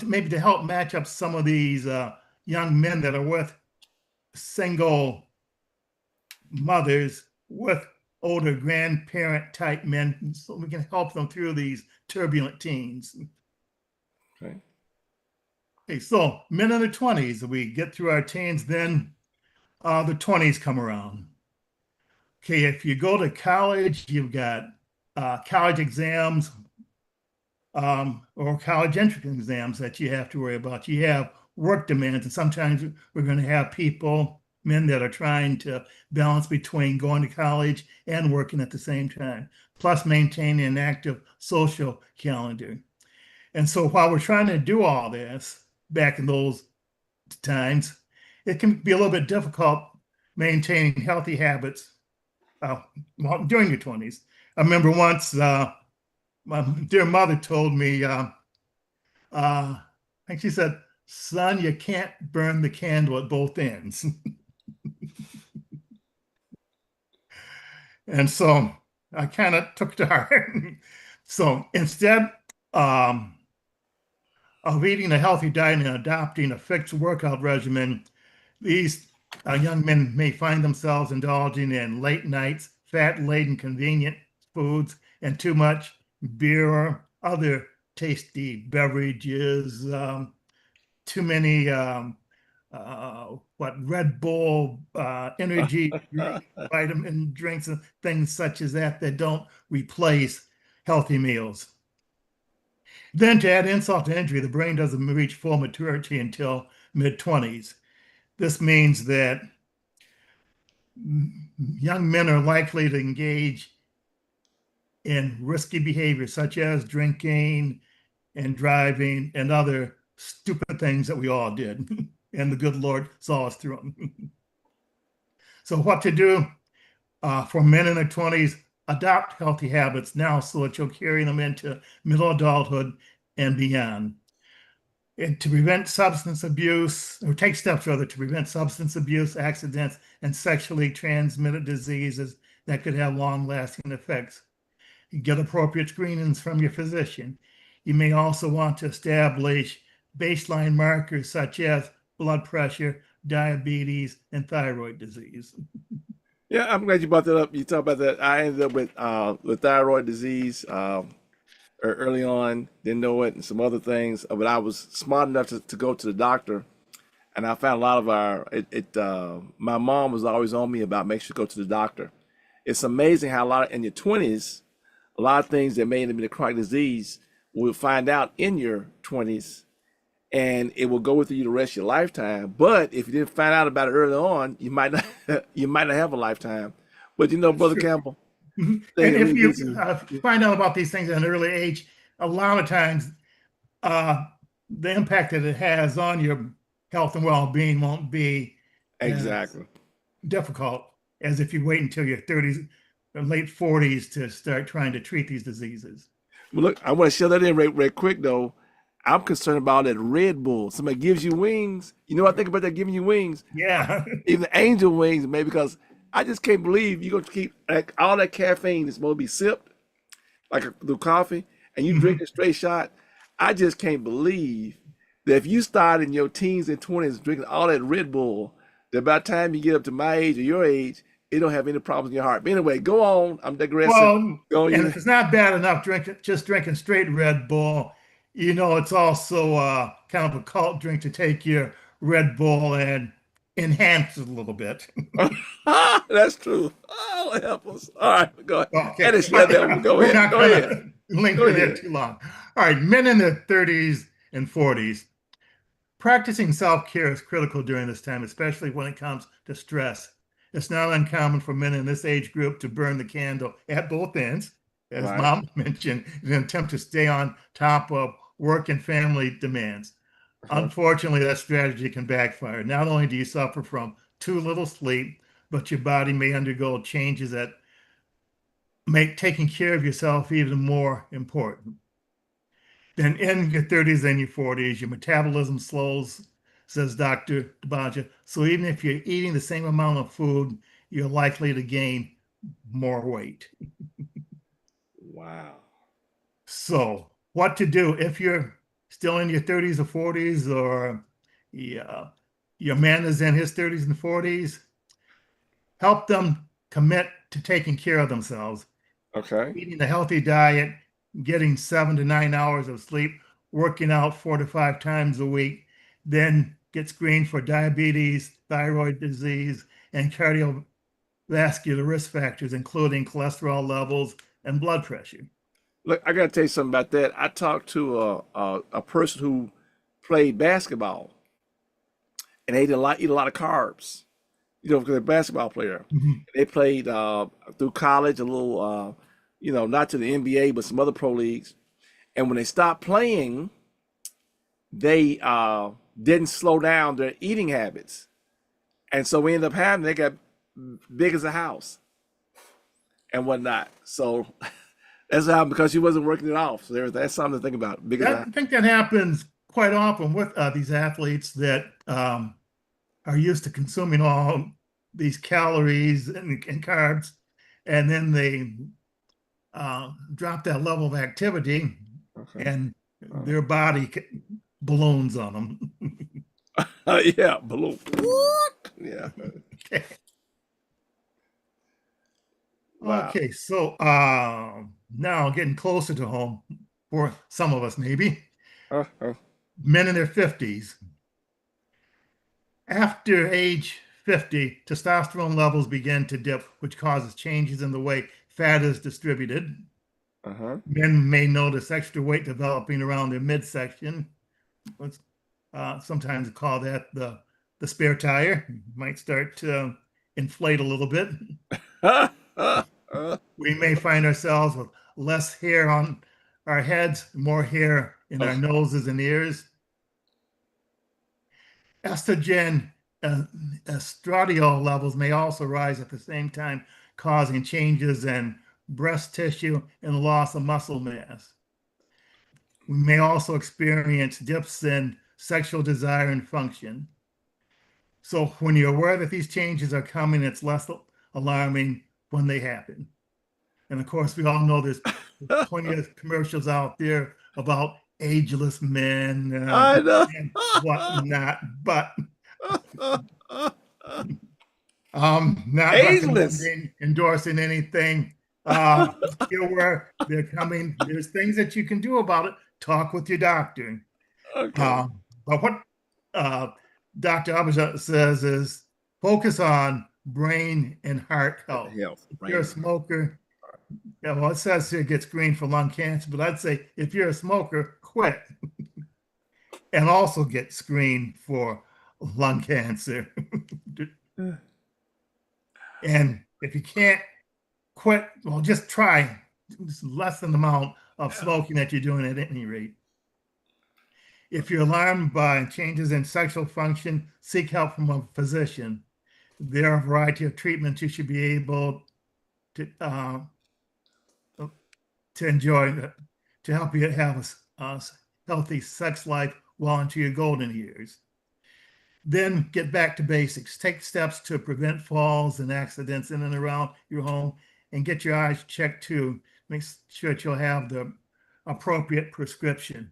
S5: maybe to help match up some of these young men that are with single mothers with older grandparent type men, so we can help them through these turbulent teens.
S3: Okay.
S5: Okay, so men in their 20s, we get through our teens, then the 20s come around. Okay, if you go to college, you've got college exams or college entrance exams that you have to worry about. You have work demands, and sometimes we're going to have people, men that are trying to balance between going to college and working at the same time, plus maintaining an active social calendar. And so while we're trying to do all this back in those times, it can be a little bit difficult maintaining healthy habits during your 20s. I remember once my dear mother told me, I think she said, son, you can't burn the candle at both ends. And so I kind of took to heart. So instead of eating a healthy diet and adopting a fixed workout regimen, these young men may find themselves indulging in late nights, fat-laden, convenient foods, and too much beer or other tasty beverages, too many Red Bull, energy drink, vitamin drinks, and things such as that that don't replace healthy meals. Then to add insult to injury, the brain doesn't reach full maturity until mid-20s. This means that young men are likely to engage in risky behavior such as drinking and driving and other stupid things that we all did. And the good Lord saw us through them. So what to do for men in their 20s, adopt healthy habits now so that you'll carry them into middle adulthood and beyond. And to prevent substance abuse, or take steps rather to prevent substance abuse, accidents, and sexually transmitted diseases that could have long-lasting effects. You get appropriate screenings from your physician. You may also want to establish baseline markers such as blood pressure, diabetes, and thyroid disease.
S3: Yeah, I'm glad you brought that up. You talk about that. I ended up with thyroid disease early on, didn't know it, and some other things. But I was smart enough to go to the doctor, and I found a lot of my mom was always on me about make sure to go to the doctor. It's amazing how in your 20s, a lot of things that may have been a chronic disease, we'll find out in your 20s, and it will go with you the rest of your lifetime. But if you didn't find out about it early on, you might not you might not have a lifetime. But Brother
S5: Sure.
S3: Campbell,
S5: And
S3: thing that
S5: if
S3: really
S5: you
S3: gets me.
S5: find out about these things at an early age, a lot of times uh, the impact that it has on your health and well-being won't be as
S3: Exactly.
S5: difficult as if you wait until your 30s or late 40s to start trying to treat these diseases.
S3: Well, look, I want to share that in right quick though. I'm concerned about that Red Bull. Somebody gives you wings. You know what I think about that giving you wings?
S5: Yeah.
S3: Even angel wings, maybe because I just can't believe you're gonna keep like all that caffeine is supposed to be sipped like the coffee, and you drink a straight shot. I just can't believe that if you start in your teens and 20s drinking all that Red Bull, that by the time you get up to my age or your age, it don't have any problems in your heart. But anyway, go on. I'm digressing.
S5: Well,
S3: Go on,
S5: and
S3: you.
S5: if it's not bad enough just drinking straight Red Bull, it's also kind of a cult drink to take your Red Bull and enhance it a little bit.
S3: That's true. Oh, help us. All right, go ahead.
S5: Okay,
S3: And it's shut down. Go
S5: we're
S3: ahead.
S5: not
S3: Go ahead.
S5: gonna
S3: Go
S5: linger there
S3: ahead.
S5: too long. All right, men in their 30s and 40s. Practicing self-care is critical during this time, especially when it comes to stress. It's not uncommon for men in this age group to burn the candle at both ends, as
S3: Right.
S5: Mom mentioned, in an attempt to stay on top of work and family demands.
S3: Uh-huh.
S5: Unfortunately, that strategy can backfire. Not only do you suffer from too little sleep, but your body may undergo changes that make taking care of yourself even more important. Then in your 30s and your 40s, your metabolism slows, says Dr. DeBaja. So even if you're eating the same amount of food, you're likely to gain more weight.
S3: Wow.
S5: So what to do if you're still in your 30s or 40s, or yeah, your man is in his 30s and 40s? Help them commit to taking care of themselves,
S3: Okay.
S5: eating a healthy diet, getting 7 to 9 hours of sleep, working out 4 to 5 times a week, then get screened for diabetes, thyroid disease, and cardiovascular risk factors, including cholesterol levels and blood pressure.
S3: Look, I got to tell you something about that. I talked to a person who played basketball, and they eat a lot of carbs. You know, because they're a basketball player.
S5: Mhm.
S3: They played through college, a little, not to the NBA, but some other pro leagues. And when they stopped playing, they didn't slow down their eating habits. And so we ended up having, they got big as a house and whatnot. So that's how, because she wasn't working it off. So that's something to think about. Big as a
S5: I think that happens quite often with these athletes that are used to consuming all these calories and carbs, and then they drop that level of activity,
S3: Okay.
S5: and their body balloons on them.
S3: Yeah, balloon. Yeah.
S5: Okay.
S3: Wow.
S5: Okay, so now getting closer to home for some of us, maybe
S3: Uh-huh.
S5: men in their 50s. After age 50, testosterone levels begin to dip, which causes changes in the way fat is distributed.
S3: Uh-huh.
S5: Men may notice extra weight developing around their midsection. Let's sometimes call that the spare tire. Might start to inflate a little bit. We may find ourselves with less hair on our heads, more hair in our
S3: Oh,
S5: noses and ears. Estrogen estradiol levels may also rise at the same time, causing changes in breast tissue and loss of muscle mass. We may also experience dips in sexual desire and function. So when you're aware that these changes are coming, it's less alarming when they happen. And of course, we all know there's plenty of commercials out there about ageless men
S3: I know.
S5: and whatnot, but not
S3: Ageless.
S5: recommending, endorsing anything. Be aware they're coming. There's things that you can do about it. Talk with your doctor.
S3: Okay.
S5: But what uh, Dr. Abijah says is focus on brain and heart health.
S3: Health,
S5: If you're a
S3: brain.
S5: smoker, yeah, well, it says here get screened for lung cancer, but I'd say if you're a smoker, quit and also get screened for lung cancer. And if you can't quit, well, just try. Just lessen the amount of smoking that you're doing at any rate. If you're alarmed by changes in sexual function, seek help from a physician. There are a variety of treatments you should be able to enjoy to help you have a healthy sex life well into your golden years. Then get back to basics. Take steps to prevent falls and accidents in and around your home, and get your eyes checked too. Make sure that you'll have the appropriate prescription.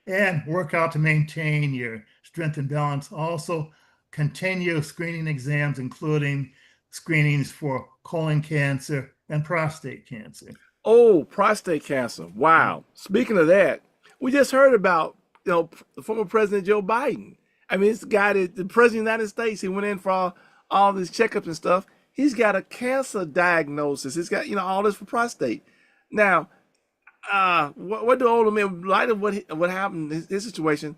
S5: And work out to maintain your strength and balance. Also, continue screening exams, including screenings for colon cancer and prostate cancer.
S3: Oh, prostate cancer. Wow. Speaking of that, we just heard about, former President Joe Biden. I mean, this guy, the President of the United States, he went in for all these checkups and stuff. He's got a cancer diagnosis. He's got, all this for prostate. Now, what do older men, in light of what happened, his situation,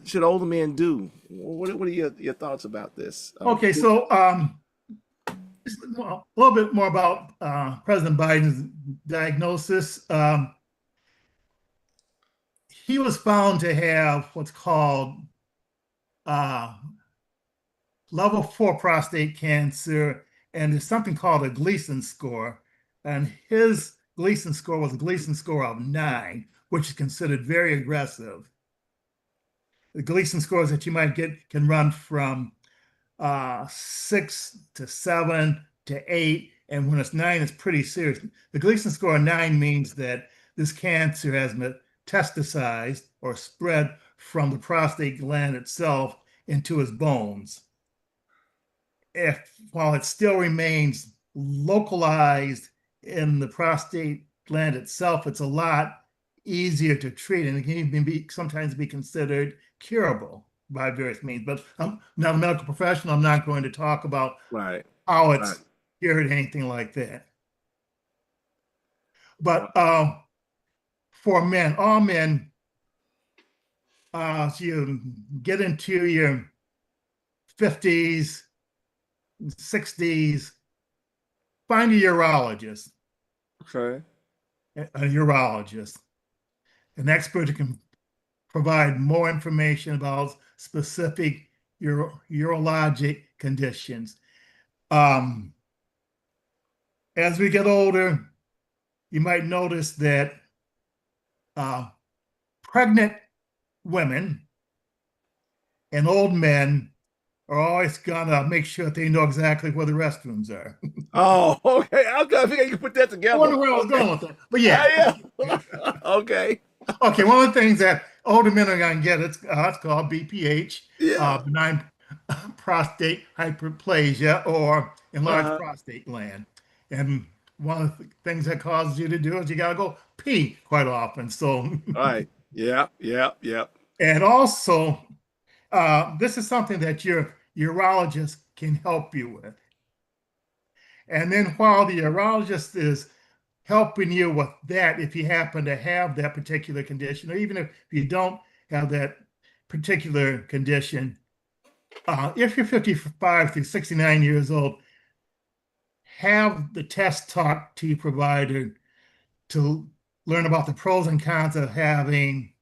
S3: should older men do? What are your thoughts about this?
S5: Okay, so a little bit more about President Biden's diagnosis. He was found to have what's called level 4 prostate cancer, and there's something called a Gleason score. And his Gleason score was a Gleason score of 9, which is considered very aggressive. The Gleason scores that you might get can run from 6 to 7 to 8, and when it's 9, it's pretty serious. The Gleason score of 9 means that this cancer has metastasized or spread from the prostate gland itself into his bones. While it still remains localized in the prostate gland itself, it's a lot easier to treat, and it can even sometimes be considered curable by various means. But I'm not a medical professional. I'm not going to talk about
S3: Right.
S5: how
S3: Right.
S5: it's cured, anything like that.
S3: Wow.
S5: But for men, all men, as you get into your 50s, 60s, find a urologist,
S3: Okay.
S5: an expert who can provide more information about specific urologic conditions. As we get older, you might notice that pregnant women and old men are always gonna make sure that they know exactly where the restrooms are.
S3: Oh, okay. I was gonna figure you could put that
S5: I
S3: together.
S5: wonder where I was
S3: Okay.
S5: going with that. But yeah.
S3: Yeah. Okay.
S5: Okay, one of the things that older men are going to get, it's called BPH,
S3: Yeah.
S5: benign prostate hyperplasia, or enlarged
S3: Uh-huh.
S5: prostate gland. And one of the things that causes you to do is you got to go pee quite often. So,
S3: All right. Yeah. Yeah. Yeah.
S5: and also, this is something that your urologist can help you with. And then while the urologist is helping you with that, if you happen to have that particular condition, or even if you don't have that particular condition, if you're 55 through 69 years old, have the test talk to your provider to learn about the pros and cons of having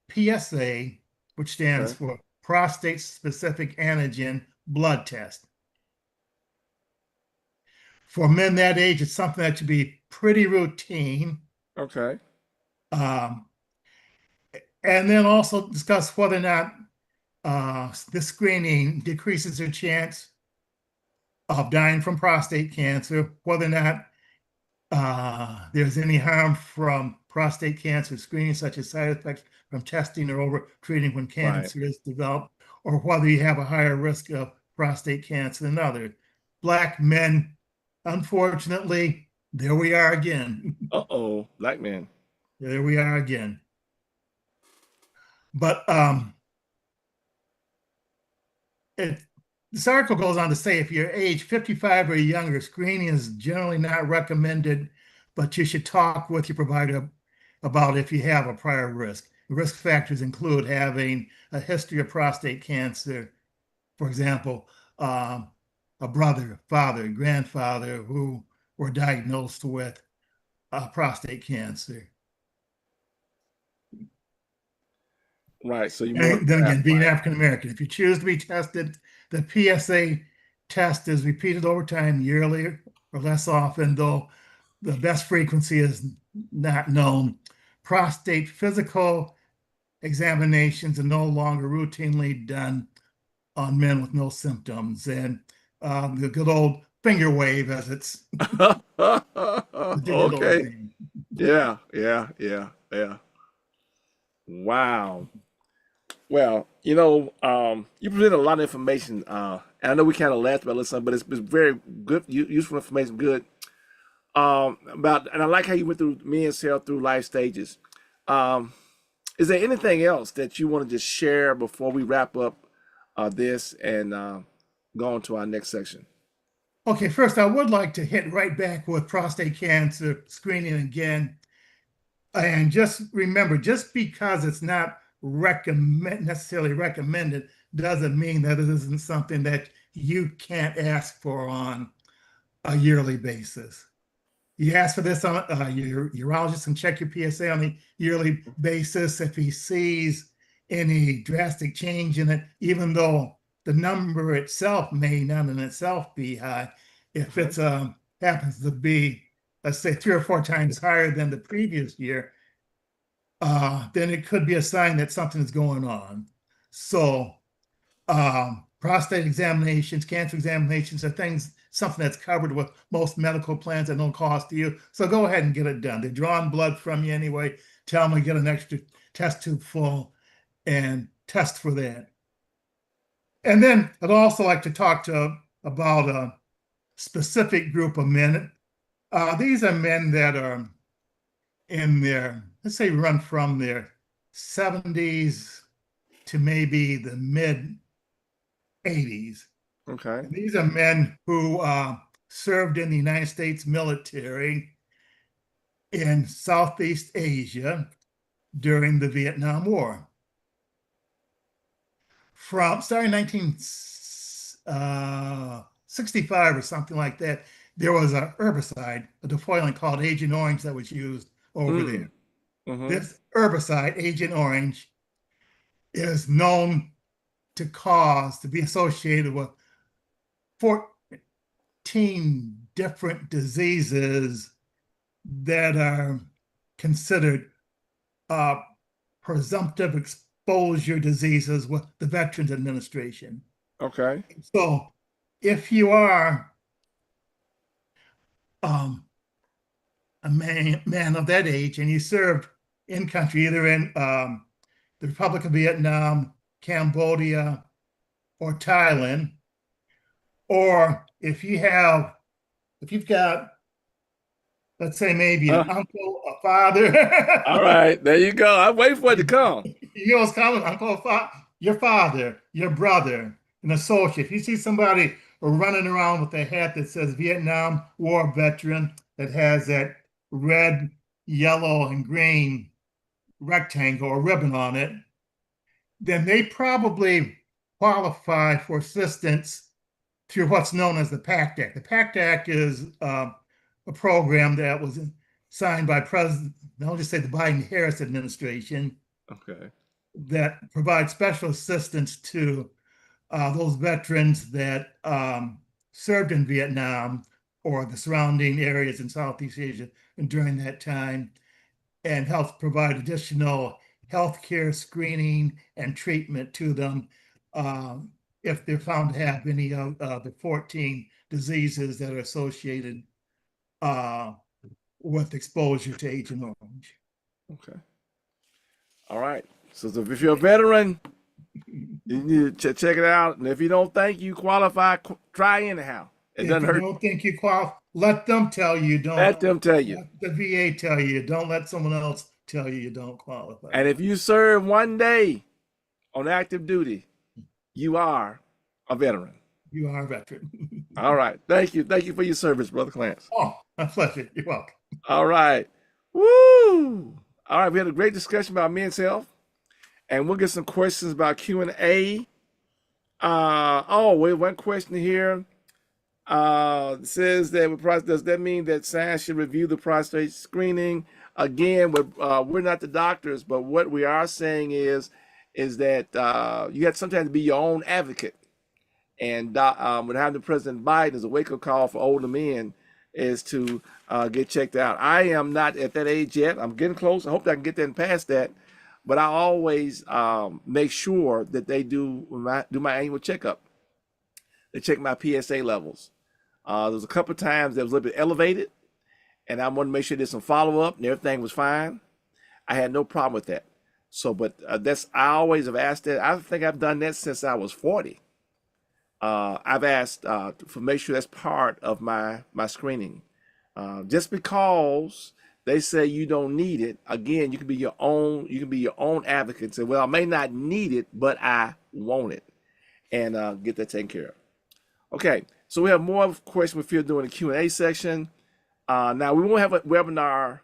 S5: PSA, which stands
S3: Okay.
S5: for prostate specific antigen blood test. For men that age, it's something that should be pretty routine.
S3: Okay.
S5: Um, and then also discuss whether or not this screening decreases your chance of dying from prostate cancer, whether or not there's any harm from prostate cancer screening, such as side effects from testing or over treating when
S3: Right.
S5: cancer is developed, or whether you have a higher risk of prostate cancer than others. Black men, unfortunately, there we are again.
S3: Uh-oh. Black man.
S5: There we are again. But this article goes on to say if you're age 55 or younger, screening is generally not recommended, but you should talk with your provider about if you have a prior risk. Risk factors include having a history of prostate cancer, for example, a brother, father, grandfather who were diagnosed with prostate cancer.
S3: Right. So you want
S5: And then
S3: to
S5: again, being
S3: right.
S5: African American, if you choose to be tested, the PSA test is repeated over time, yearly or less often, though the best frequency is not known. Prostate physical examinations are no longer routinely done on men with no symptoms. And the good old finger wave, as it's the digital
S3: Okay.
S5: exam.
S3: Yeah. Yeah. Yeah. Yeah. Wow. Well, you presented a lot of information. And I know we kind of laughed about a little something, but it's been very good, useful information. Good. And I like how you went through me and Sarah through life stages. Um, is there anything else that you want to just share before we wrap up this and go on to our next section?
S5: Okay, first, I would like to hit right back with prostate cancer screening again. And just remember, just because it's not necessarily recommended doesn't mean that it isn't something that you can't ask for on a yearly basis. You ask for this on your urologist can check your PSA on a yearly basis. If he sees any drastic change in it, even though the number itself may not in itself be high, if
S3: Okay.
S5: it's happens to be, let's say, 3 or 4 times higher than the previous year, then it could be a sign that something is going on. So prostate examinations, cancer examinations are something that's covered with most medical plans at no cost to you. So go ahead and get it done. They're drawing blood from you anyway. Tell them to get an extra test tube full and test for that. And then I'd also like to talk about a specific group of men. These are men that are in their, let's say, run from their 70s to maybe the mid 80s.
S3: Okay.
S5: And these are men who served in the United States military in Southeast Asia during the Vietnam War. From starting 1965 or something like that, there was a herbicide, a defoliant called Agent Orange that was used over there. This herbicide, Agent Orange, is known to be associated with 14 different diseases that are considered presumptive exposure diseases with the Veterans Administration.
S3: Okay.
S5: So if you are a man of that age and you served in country, either in the Republic of Vietnam, Cambodia, or Thailand, or if you've got, let's say, maybe an uncle, a father.
S3: All right, there you go. I'm waiting for it to come.
S5: You know what's coming? Uncle, your father, your brother, an associate. If you see somebody running around with a hat that says Vietnam War veteran, that has that red, yellow, and green rectangle or ribbon on it, then they probably qualify for assistance through what's known as the PACT Act. The PACT Act is a program that was signed by President, I'll just say the Biden-Harris administration,
S3: Okay.
S5: that provides special assistance to those veterans that served in Vietnam or the surrounding areas in Southeast Asia and during that time, and helps provide additional health care screening and treatment to them if they're found to have any of the 14 diseases that are associated with exposure to Agent Orange.
S3: Okay. All right. So if you're a veteran, you need to check it out. And if you don't think you qualify, try anyhow. It doesn't hurt.
S5: If you don't think you qualify, let them tell you don't.
S3: Let them tell you.
S5: Let the VA tell you. Don't let someone else tell you don't qualify.
S3: And if you serve one day on active duty, you are a veteran.
S5: You are a veteran.
S3: All right. Thank you. Thank you for your service, Brother Clarence.
S5: Oh, my pleasure. You're welcome.
S3: All right. Woo! All right. We had a great discussion about men's health. And we'll get some questions about Q&A. Wait, one question here. Says that does that mean that science should review the prostate screening? Again, we're not the doctors, but what we are saying is that you have to sometimes be your own advocate. And what happened to President Biden is a wake-up call for older men is to get checked out. I am not at that age yet. I'm getting close. I hope that I can get there and past that. But I always make sure that they do my annual checkup. They check my PSA levels. There was a couple of times that was a little bit elevated, and I wanted to make sure there's some follow-up and everything was fine. I had no problem with that. So, but I always have asked that. I think I've done that since I was 40. I've asked for make sure that's part of my screening. Just because they say you don't need it, again, you can be your own advocate and say, well, I may not need it, but I want it, and get that taken care of. Okay, so we have more questions we feel during the Q&A section. Now we won't have a webinar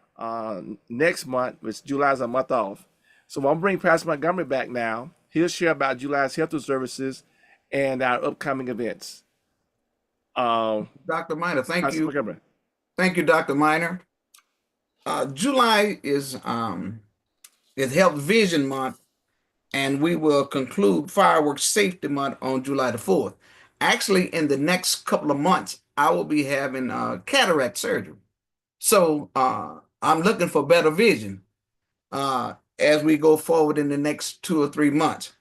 S3: next month, which July is a month off. So I'm bringing Pastor Montgomery back now. He'll share about July's health services and our upcoming events.
S1: Dr. Minor, thank
S3: Pastor
S1: you.
S3: Montgomery.
S1: Thank you, Dr. Minor. July is Health Vision Month, and we will conclude Fireworks Safety Month on July the 4th. Actually, in the next couple of months, I will be having cataract surgery. So I'm looking for better vision as we go forward in the next 2 or 3 months.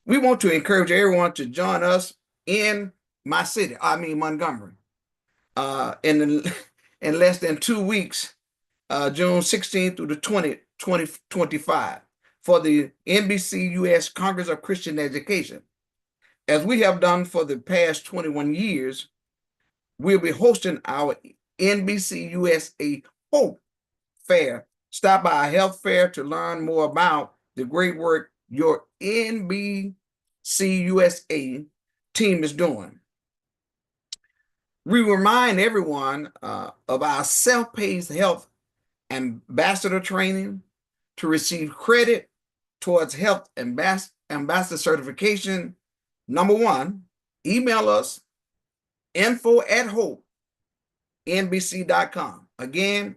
S1: We want to encourage everyone to join us in my city, Montgomery, in less than 2 weeks, June 16th through the 20th, 2025, for the NBCUSA Congress of Christian Education. As we have done for the past 21 years, we'll be hosting our NBCUSA H.O.P.E Fair Stop by our health fair to learn more about the great work your NBCUSA team is doing. We remind everyone of our self-paced health ambassador training. To receive credit towards health ambassador certification. Number one, email us info@hopenbc.com. Again,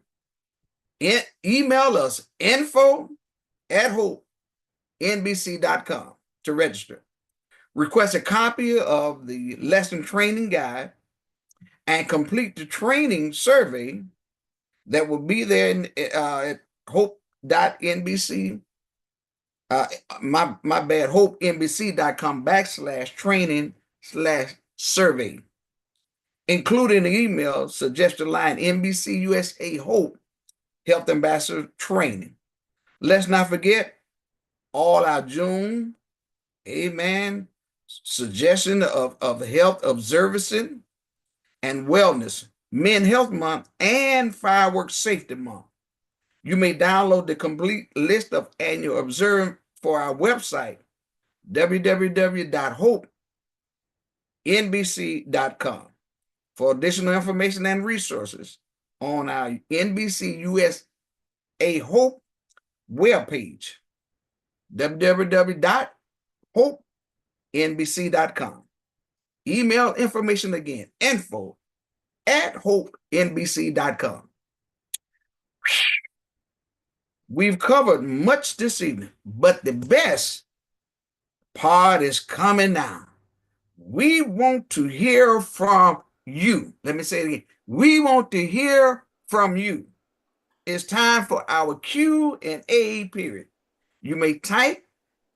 S1: email us info@hopenbc.com to register. Request a copy of the lesson training guide and complete the training survey that will be there at hope.nbc. My bad, hopenbc.com/training/survey. Including the email, suggested line NBC USA Hope Health Ambassador Training. Let's not forget all our June, amen, suggestion of health observance and wellness, Men Health Month, and Fireworks Safety Month. You may download the complete list of annual observance for our website, www.hopenbc.com, for additional information and resources on our NBC USA Hope webpage, www.hopenbc.com. Email information again, info@hopenbc.com. We've covered much this evening, but the best part is coming now. We want to hear from you. Let me say it again. We want to hear from you. It's time for our Q&A period. You may type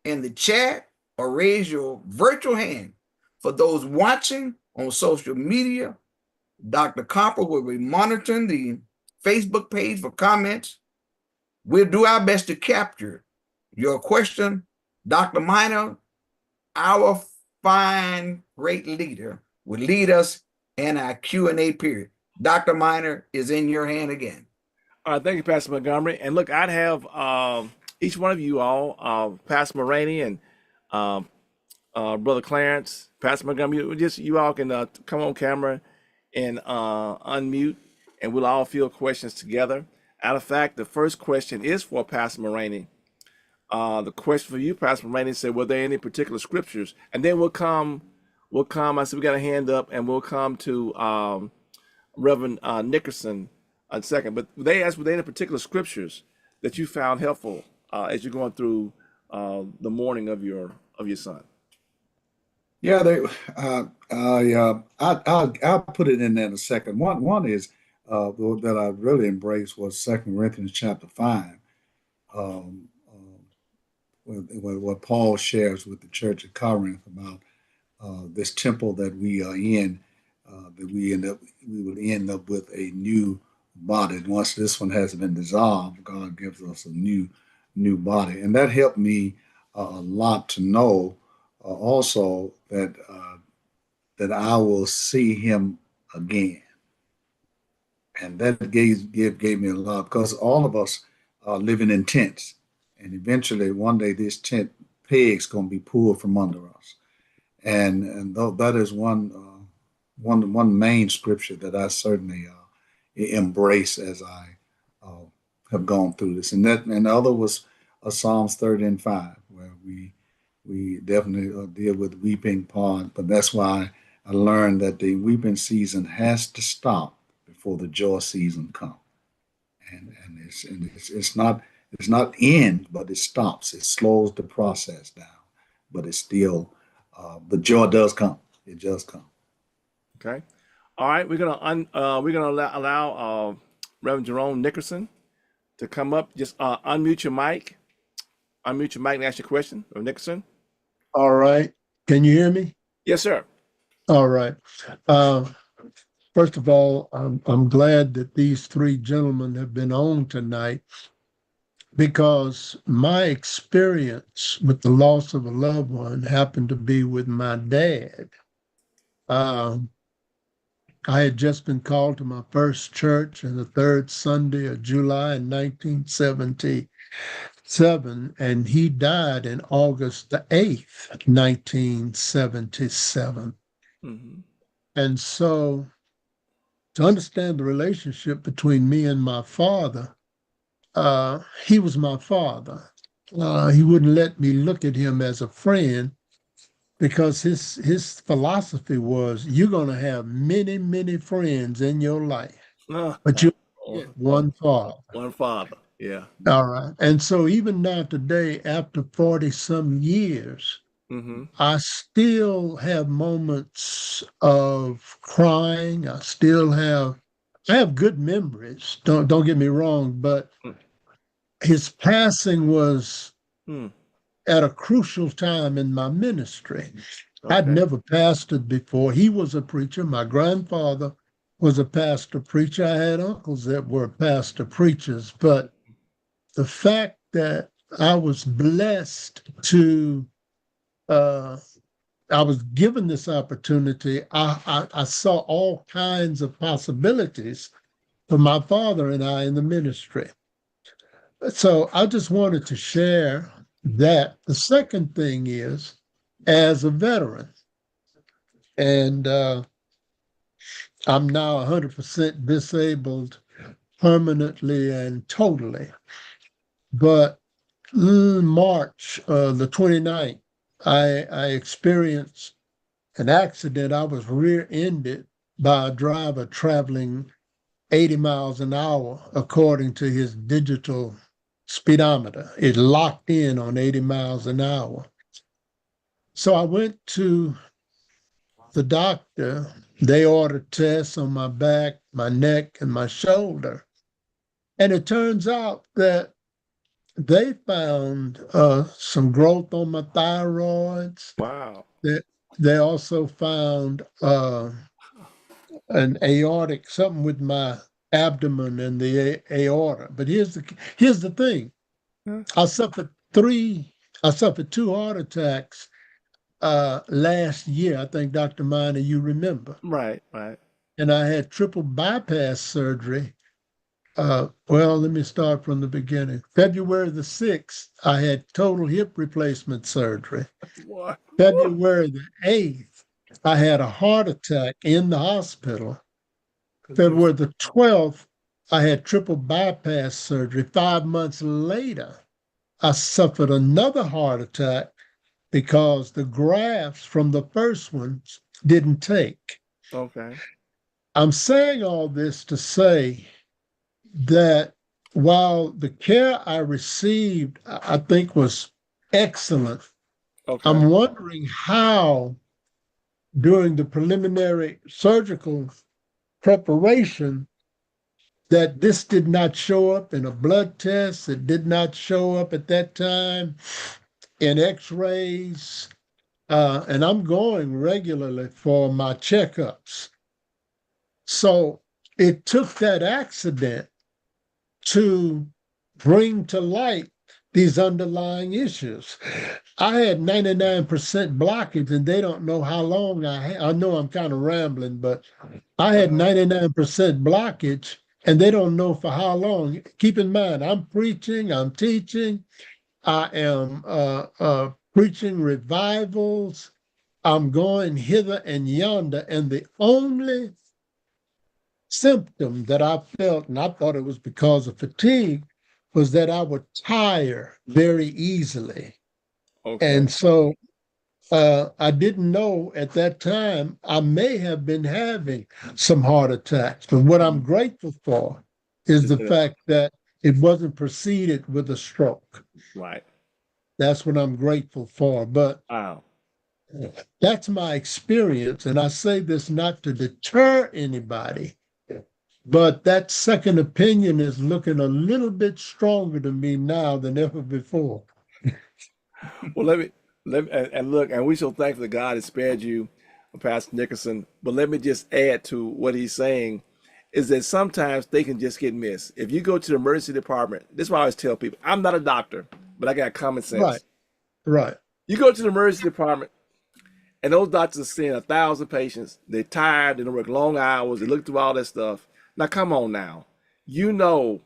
S1: in the chat or raise your virtual hand. For those watching on social media, Dr. Copper will be monitoring the Facebook page for comments. We'll do our best to capture your question. Dr. Minor, our fine, great leader, will lead us in our Q&A period. Dr. Minor is in your hand again.
S3: All right, thank you, Pastor Montgomery. And look, I'd have each one of you all, Pastor Moraney and Brother Clarence, Pastor Montgomery, you all can come on camera and unmute, and we'll all field questions together. Out of fact, the first question is for Pastor Moraney. The question for you, Pastor Moraney, said, were there any particular scriptures? And then we'll come, I said, we got a hand up, and we'll come to Reverend Nickerson in a second. But they asked, were there any particular scriptures that you found helpful as you're going through the mourning of your son?
S4: Yeah, I'll put it in there in a second. One is that I really embraced was 2 Corinthians chapter 5, what Paul shares with the church at Corinth about this temple that we are in, that we will end up with a new body. And once this one has been dissolved, God gives us a new body, and that helped me a lot to know also that I will see him again. And that gave me a lot, because all of us are living in tents, and eventually one day this tent peg's going to be pulled from under us. And that is one main scripture that I certainly embrace as I have gone through this. And the other was Psalms 30:5, where we definitely deal with weeping part, but that's why I learned that the weeping season has to stop before the joy season comes. And it's not end, but it stops. It slows the process down, but it's still the joy does come. It does come.
S3: Okay. All right, we're gonna allow Reverend Jerome Nickerson to come up. Just unmute your mic. Unmute your mic and ask your question, Reverend Nickerson.
S6: All right. Can you hear me?
S3: Yes, sir.
S6: All right. First of all, I'm glad that these three gentlemen have been on tonight, because my experience with the loss of a loved one happened to be with my dad. I had just been called to my first church in the third Sunday of July in 1977, and he died in August the 8th, 1977.
S3: Mm-hmm.
S6: And so to understand the relationship between me and my father, he was my father. He wouldn't let me look at him as a friend because his philosophy was you're going to have many, many friends in your life, but you get one father.
S3: One father. Yeah.
S6: All right. And so even now today, after 40 some years,
S3: Mm-hmm.
S6: I still have moments of crying. I have good memories. Don't get me wrong, but his passing was
S3: Mm.
S6: at a crucial time in my ministry. I'd
S3: Okay.
S6: never pastored before. He was a preacher. My grandfather was a pastor preacher. I had uncles that were pastor preachers, but the fact that I was blessed to I was given this opportunity. I saw all kinds of possibilities for my father and I in the ministry. So I just wanted to share that. The second thing is, as a veteran, and I'm now 100% disabled permanently and totally. But March the 29th, I experienced an accident. I was rear-ended by a driver traveling 80 miles an hour, according to his digital speedometer. It locked in on 80 miles an hour. So I went to the doctor. They ordered tests on my back, my neck, and my shoulder. And it turns out that they found some growth on my thyroids.
S3: Wow.
S6: They also found an aortic, something with my abdomen and the aorta. But here's the thing.
S3: Huh?
S6: I suffered two heart attacks last year. I think, Dr. Minor, you remember.
S3: Right. Right.
S6: And I had triple bypass surgery. Well, let me start from the beginning. February the 6th, I had total hip replacement surgery.
S3: What?
S6: February the 8th, I had a heart attack in the hospital. February the 12th, I had triple bypass surgery. 5 months later, I suffered another heart attack because the grafts from the first ones didn't take.
S3: Okay.
S6: I'm saying all this to say that while the care I received, I think, was excellent,
S3: Okay.
S6: I'm wondering how during the preliminary surgical preparation that this did not show up in a blood test. It did not show up at that time in x-rays. And I'm going regularly for my checkups. So it took that accident to bring to light these underlying issues. I had 99% blockage, and they don't know how long I know I'm kind of rambling, but I had 99% blockage, and they don't know for how long. Keep in mind, I'm preaching, I'm teaching, I am preaching revivals, I'm going hither and yonder, and the only symptom that I felt, and I thought it was because of fatigue, was that I would tire very easily.
S3: Okay.
S6: And so I didn't know at that time I may have been having some heart attacks. But what I'm grateful for is the fact that it wasn't preceded with a stroke.
S3: Right.
S6: That's what I'm grateful for. But
S3: Wow.
S6: that's my experience. And I say this not to deter anybody, but that second opinion is looking a little bit stronger to me now than ever before.
S3: Well, and look, and we so thankful that God has spared you, Pastor Nicholson. But let me just add to what he's saying is that sometimes they can just get missed. If you go to the emergency department, this is what I always tell people. I'm not a doctor, but I got common sense.
S6: Right, right.
S3: You go to the emergency department And those doctors are seeing 1,000 patients. They're tired. They don't work long hours. They look through all that stuff. Now, come on now. You know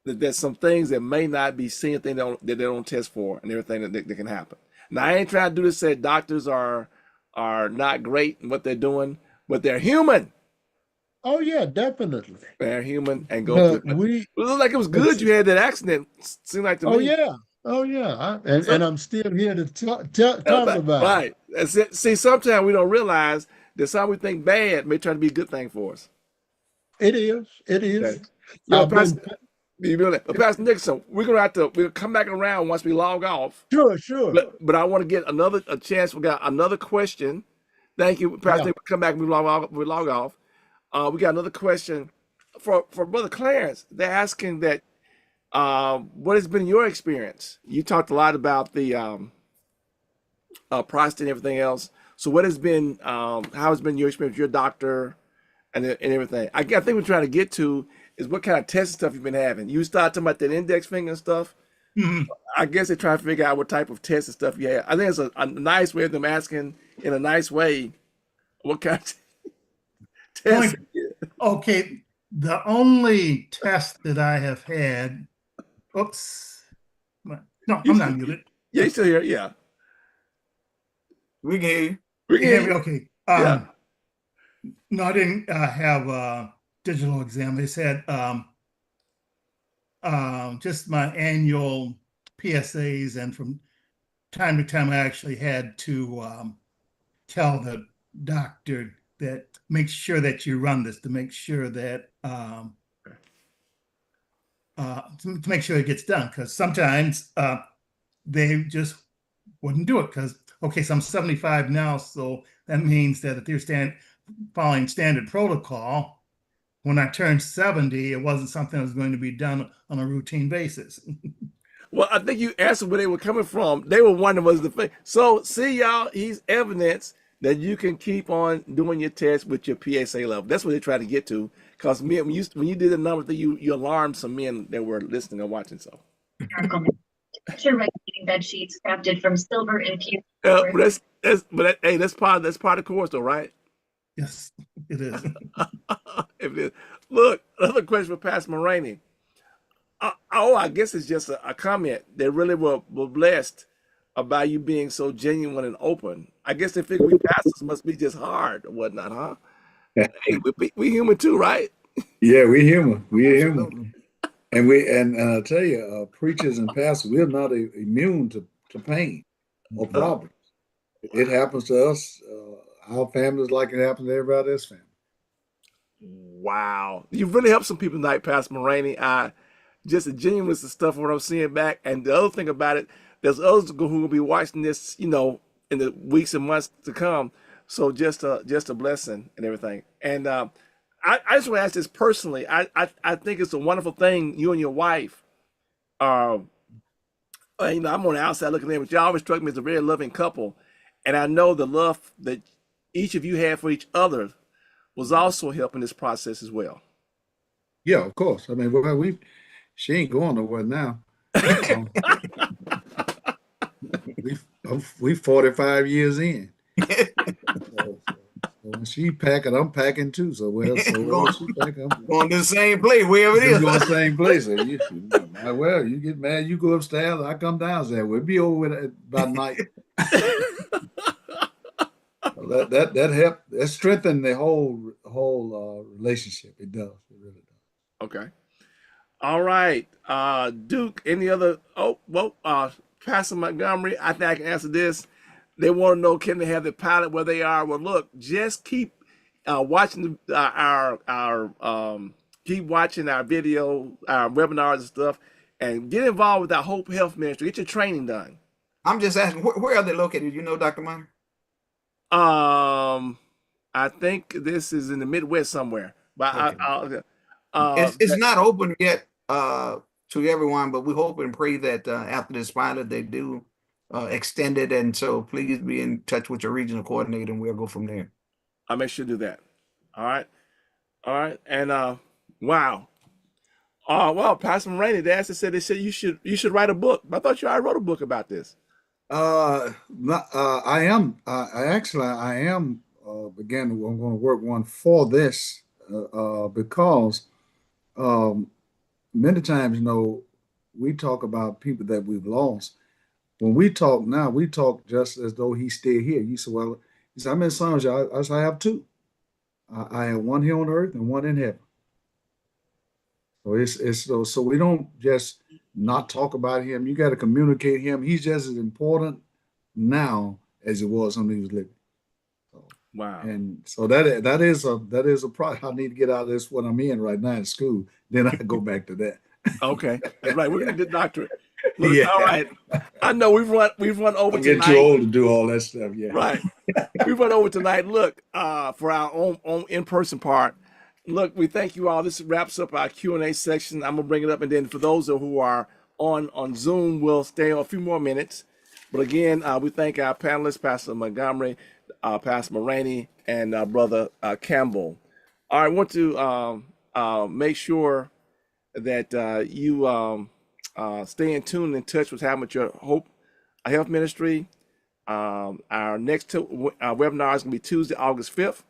S3: that there's some things that may not be seen that they don't test for and everything that can happen. Now, I ain't trying to do this say doctors are not great in what they're doing, but they're human.
S6: Oh yeah, definitely.
S3: They're human and go through
S6: But
S3: it. It looked like it was good you had that accident. Seemed like to
S6: oh
S3: me.
S6: yeah, oh yeah,
S3: So,
S6: and I'm still here to talk about it.
S3: right. That's it. See, sometimes we don't realize that something we think bad may turn to be a good thing for us.
S6: It is. It
S3: Okay.
S6: is.
S3: Yo,
S6: I've been
S3: Pastor Nixon, we'll come back around once we log off.
S6: sure.
S3: But I want to get a chance. We got another question. Thank you, Pastor.
S6: Yeah.
S3: We'll come back and we log off. We got another question for Brother Clarence. They're asking that what has been your experience? You talked a lot about the prostate and everything else. So what has been how has been your experience with your doctor and everything? I think we're trying to get to is what kind of test stuff you've been having. You started talking about that index finger and stuff.
S5: Mhm.
S3: I guess they're trying to figure out what type of test and stuff you have. I think it's a nice way of them asking in a nice way what kind of test.
S5: Okay, the only test that I have had, oops, no, I'm not muted.
S3: Yeah, you still here? Yeah.
S1: We can hear you.
S3: We
S5: You
S3: can
S5: hear
S3: hear
S5: me?
S3: you.
S5: Okay.
S3: Yeah.
S5: No, I didn't have a digital exam. They said just my annual PSAs, and from time to time, I actually had to tell the doctor that make sure that you run this to make sure that to make sure it gets done, because sometimes they just wouldn't do it because okay, so I'm 75 now, so that means that if they're following standard protocol, when I turned 70, it wasn't something that was going to be done on a routine basis.
S3: Well, I think you answered where they were coming from. They were wondering was the thing. So see y'all, he's evidence that you can keep on doing your test with your PSA level. That's what they try to get to. Because when you did the number thing, you alarmed some men that were listening and watching. So
S7: temperature regulating bed sheets crafted from silver infused.
S3: hey, that's part of the course though, right?
S5: Yes, it is.
S3: If it, look, another question for Pastor Mulroney. I guess it's just a comment. They really were blessed about you being so genuine and open. I guess they figure we pastors must be just hard or whatnot, huh? Hey, we human too, right?
S4: Yeah, we human. We human.
S1: Absolutely.
S4: And I tell you, preachers and pastors, we're not immune to pain or problems. It happens to us. Our families like it happens to everybody else's family.
S3: Wow. You've really helped some people tonight, Pastor Mulroney. Just the genuineness of stuff what I'm seeing back. And the other thing about it, there's others who will be watching this, in the weeks and months to come. So just a blessing and everything. And I just want to ask this personally. I think it's a wonderful thing you and your wife I'm on the outside looking in, but you always struck me as a very loving couple. And I know the love that each of you have for each other was also helping this process as well.
S4: Yeah, of course. I mean, she ain't going nowhere now. We 45 years in. So when she packing, I'm packing too. So where she pack, I'm
S1: Going to the same place, wherever it
S4: we're
S1: is.
S4: going the same place. So you get mad, you go upstairs, I come downstairs. We'll be over with it by night. That helped. That strengthened the whole relationship. It does. It really does.
S3: Okay. All right. Duke, any other? Pastor Montgomery, I think I can answer this. They want to know, can they have the pilot where they are? Well, look, just keep watching keep watching our video, our webinars and stuff, and get involved with our Hope Health Ministry. Get your training done.
S1: I'm just asking, where are they located? You know, Dr. Minor?
S3: I think this is in the Midwest somewhere, but
S1: Okay. It's not open yet to everyone, but we hope and pray that after this pilot they do extend it, and so please be in touch with your regional coordinator, and we'll go from there.
S3: I'll make sure to do that. All right, and wow. Well, Pastor Mulroney, they said you should write a book. I thought you already wrote a book about this.
S4: I am. I am. Began. I'm going to work one for this because um, many times, we talk about people that we've lost. When we talk now, we talk just as though he's still here. You said, well, he said, how many sons? I said, I have two. I have one here on earth and one in heaven. So so we don't just not talk about him. You got to communicate him. He's just as important now as it was when he was living. So,
S3: Wow.
S4: and so that is a problem. I need to get out of this what I'm in right now in school. Then I go back to that.
S3: Okay, that's right. We're gonna get doctorate. Look,
S4: Yeah,
S3: all right. I know we've run over
S4: I'm getting too
S3: tonight.
S4: old to do all that stuff. Yeah.
S3: Right. We've run over tonight. Look, for our own in-person part. Look, we thank you all. This wraps up our Q&A section. I'm gonna bring it up, and then for those who are on Zoom, we'll stay on a few more minutes. But again, we thank our panelists, Pastor Montgomery, Pastor Moraney, and Brother Campbell. I want to make sure that you stay in tune and in touch with how much your Hope Health Ministry. Our next webinar is going to be Tuesday, August 5th.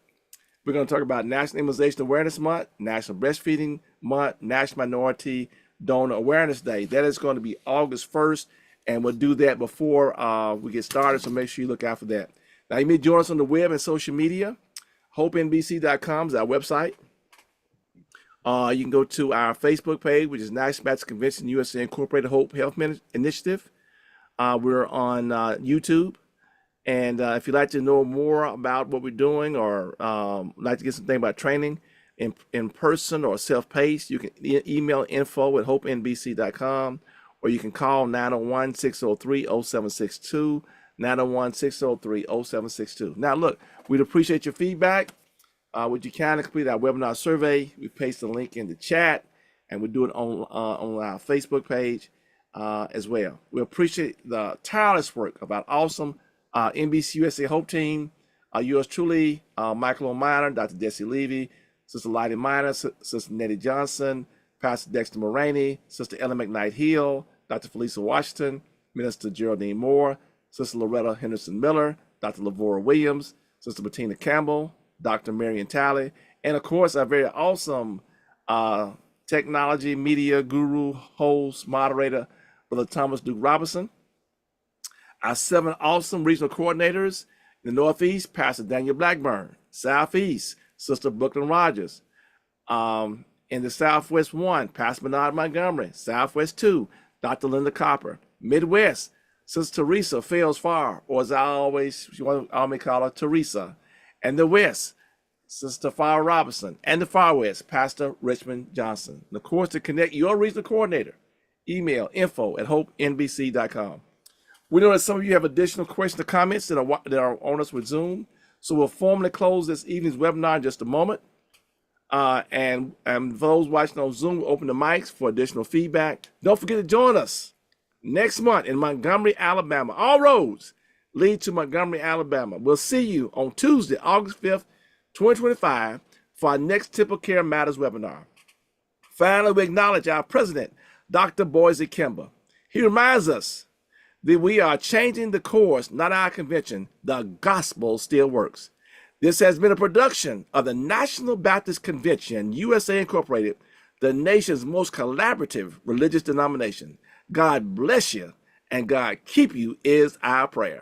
S3: We're going to talk about National Immunization Awareness Month, National Breastfeeding Month, National Minority Donor Awareness Day. That is going to be August 1st, and we'll do that before we get started, so make sure you look out for that. Now, you may join us on the web and social media. HopeNBC.com is our website. You can go to our Facebook page, which is National Baptist Convention USA Incorporated Hope Health Initiative. We're on YouTube. And if you'd like to know more about what we're doing, or like to get something about training in person or self-paced, you can email info@hopenbc.com, or you can call 901-603-0762, 901-603-0762. Now, look, we'd appreciate your feedback. Would you kindly complete our webinar survey? We paste the link in the chat, and we do it on our Facebook page as well. We appreciate the tireless work of our awesome NBCUSA Hope team, yours truly, Michael O'Miner, Dr. Desi Levy, Sister Lottie Miner, Sister Nettie Johnson, Pastor Dexter Moraney, Sister Ellen McKnight Hill, Dr. Felisa Washington, Minister Geraldine Moore, Sister Loretta Henderson Miller, Dr. Lavora Williams, Sister Bettina Campbell, Dr. Marion Talley, and of course, our very awesome technology media guru, host, moderator, Brother Thomas Duke Robinson. Our 7 awesome regional coordinators in the Northeast, Pastor Daniel Blackburn. Southeast, Sister Brooklyn Rogers. In the Southwest 1, Pastor Bernard Montgomery. Southwest 2, Dr. Linda Copper. Midwest, Sister Teresa Fales Farr, or as I may call her, Teresa. And the West, Sister Farr Robinson. And the Far West, Pastor Richmond Johnson. And of course, to connect your regional coordinator, email info@hopenbc.com. We know that some of you have additional questions or comments that are on us with Zoom, so we'll formally close this evening's webinar in just a moment. And for those watching on Zoom, we'll open the mics for additional feedback. Don't forget to join us next month in Montgomery, Alabama. All roads lead to Montgomery, Alabama. We'll see you on Tuesday, August 5th, 2025, for our next TempleCare Matters webinar. Finally, we acknowledge our president, Dr. Boise Kimber. He reminds us that we are changing the course, not our convention. The gospel still works. This has been a production of the National Baptist Convention, USA Incorporated, the nation's most collaborative religious denomination. God bless you, and God keep you is our prayer.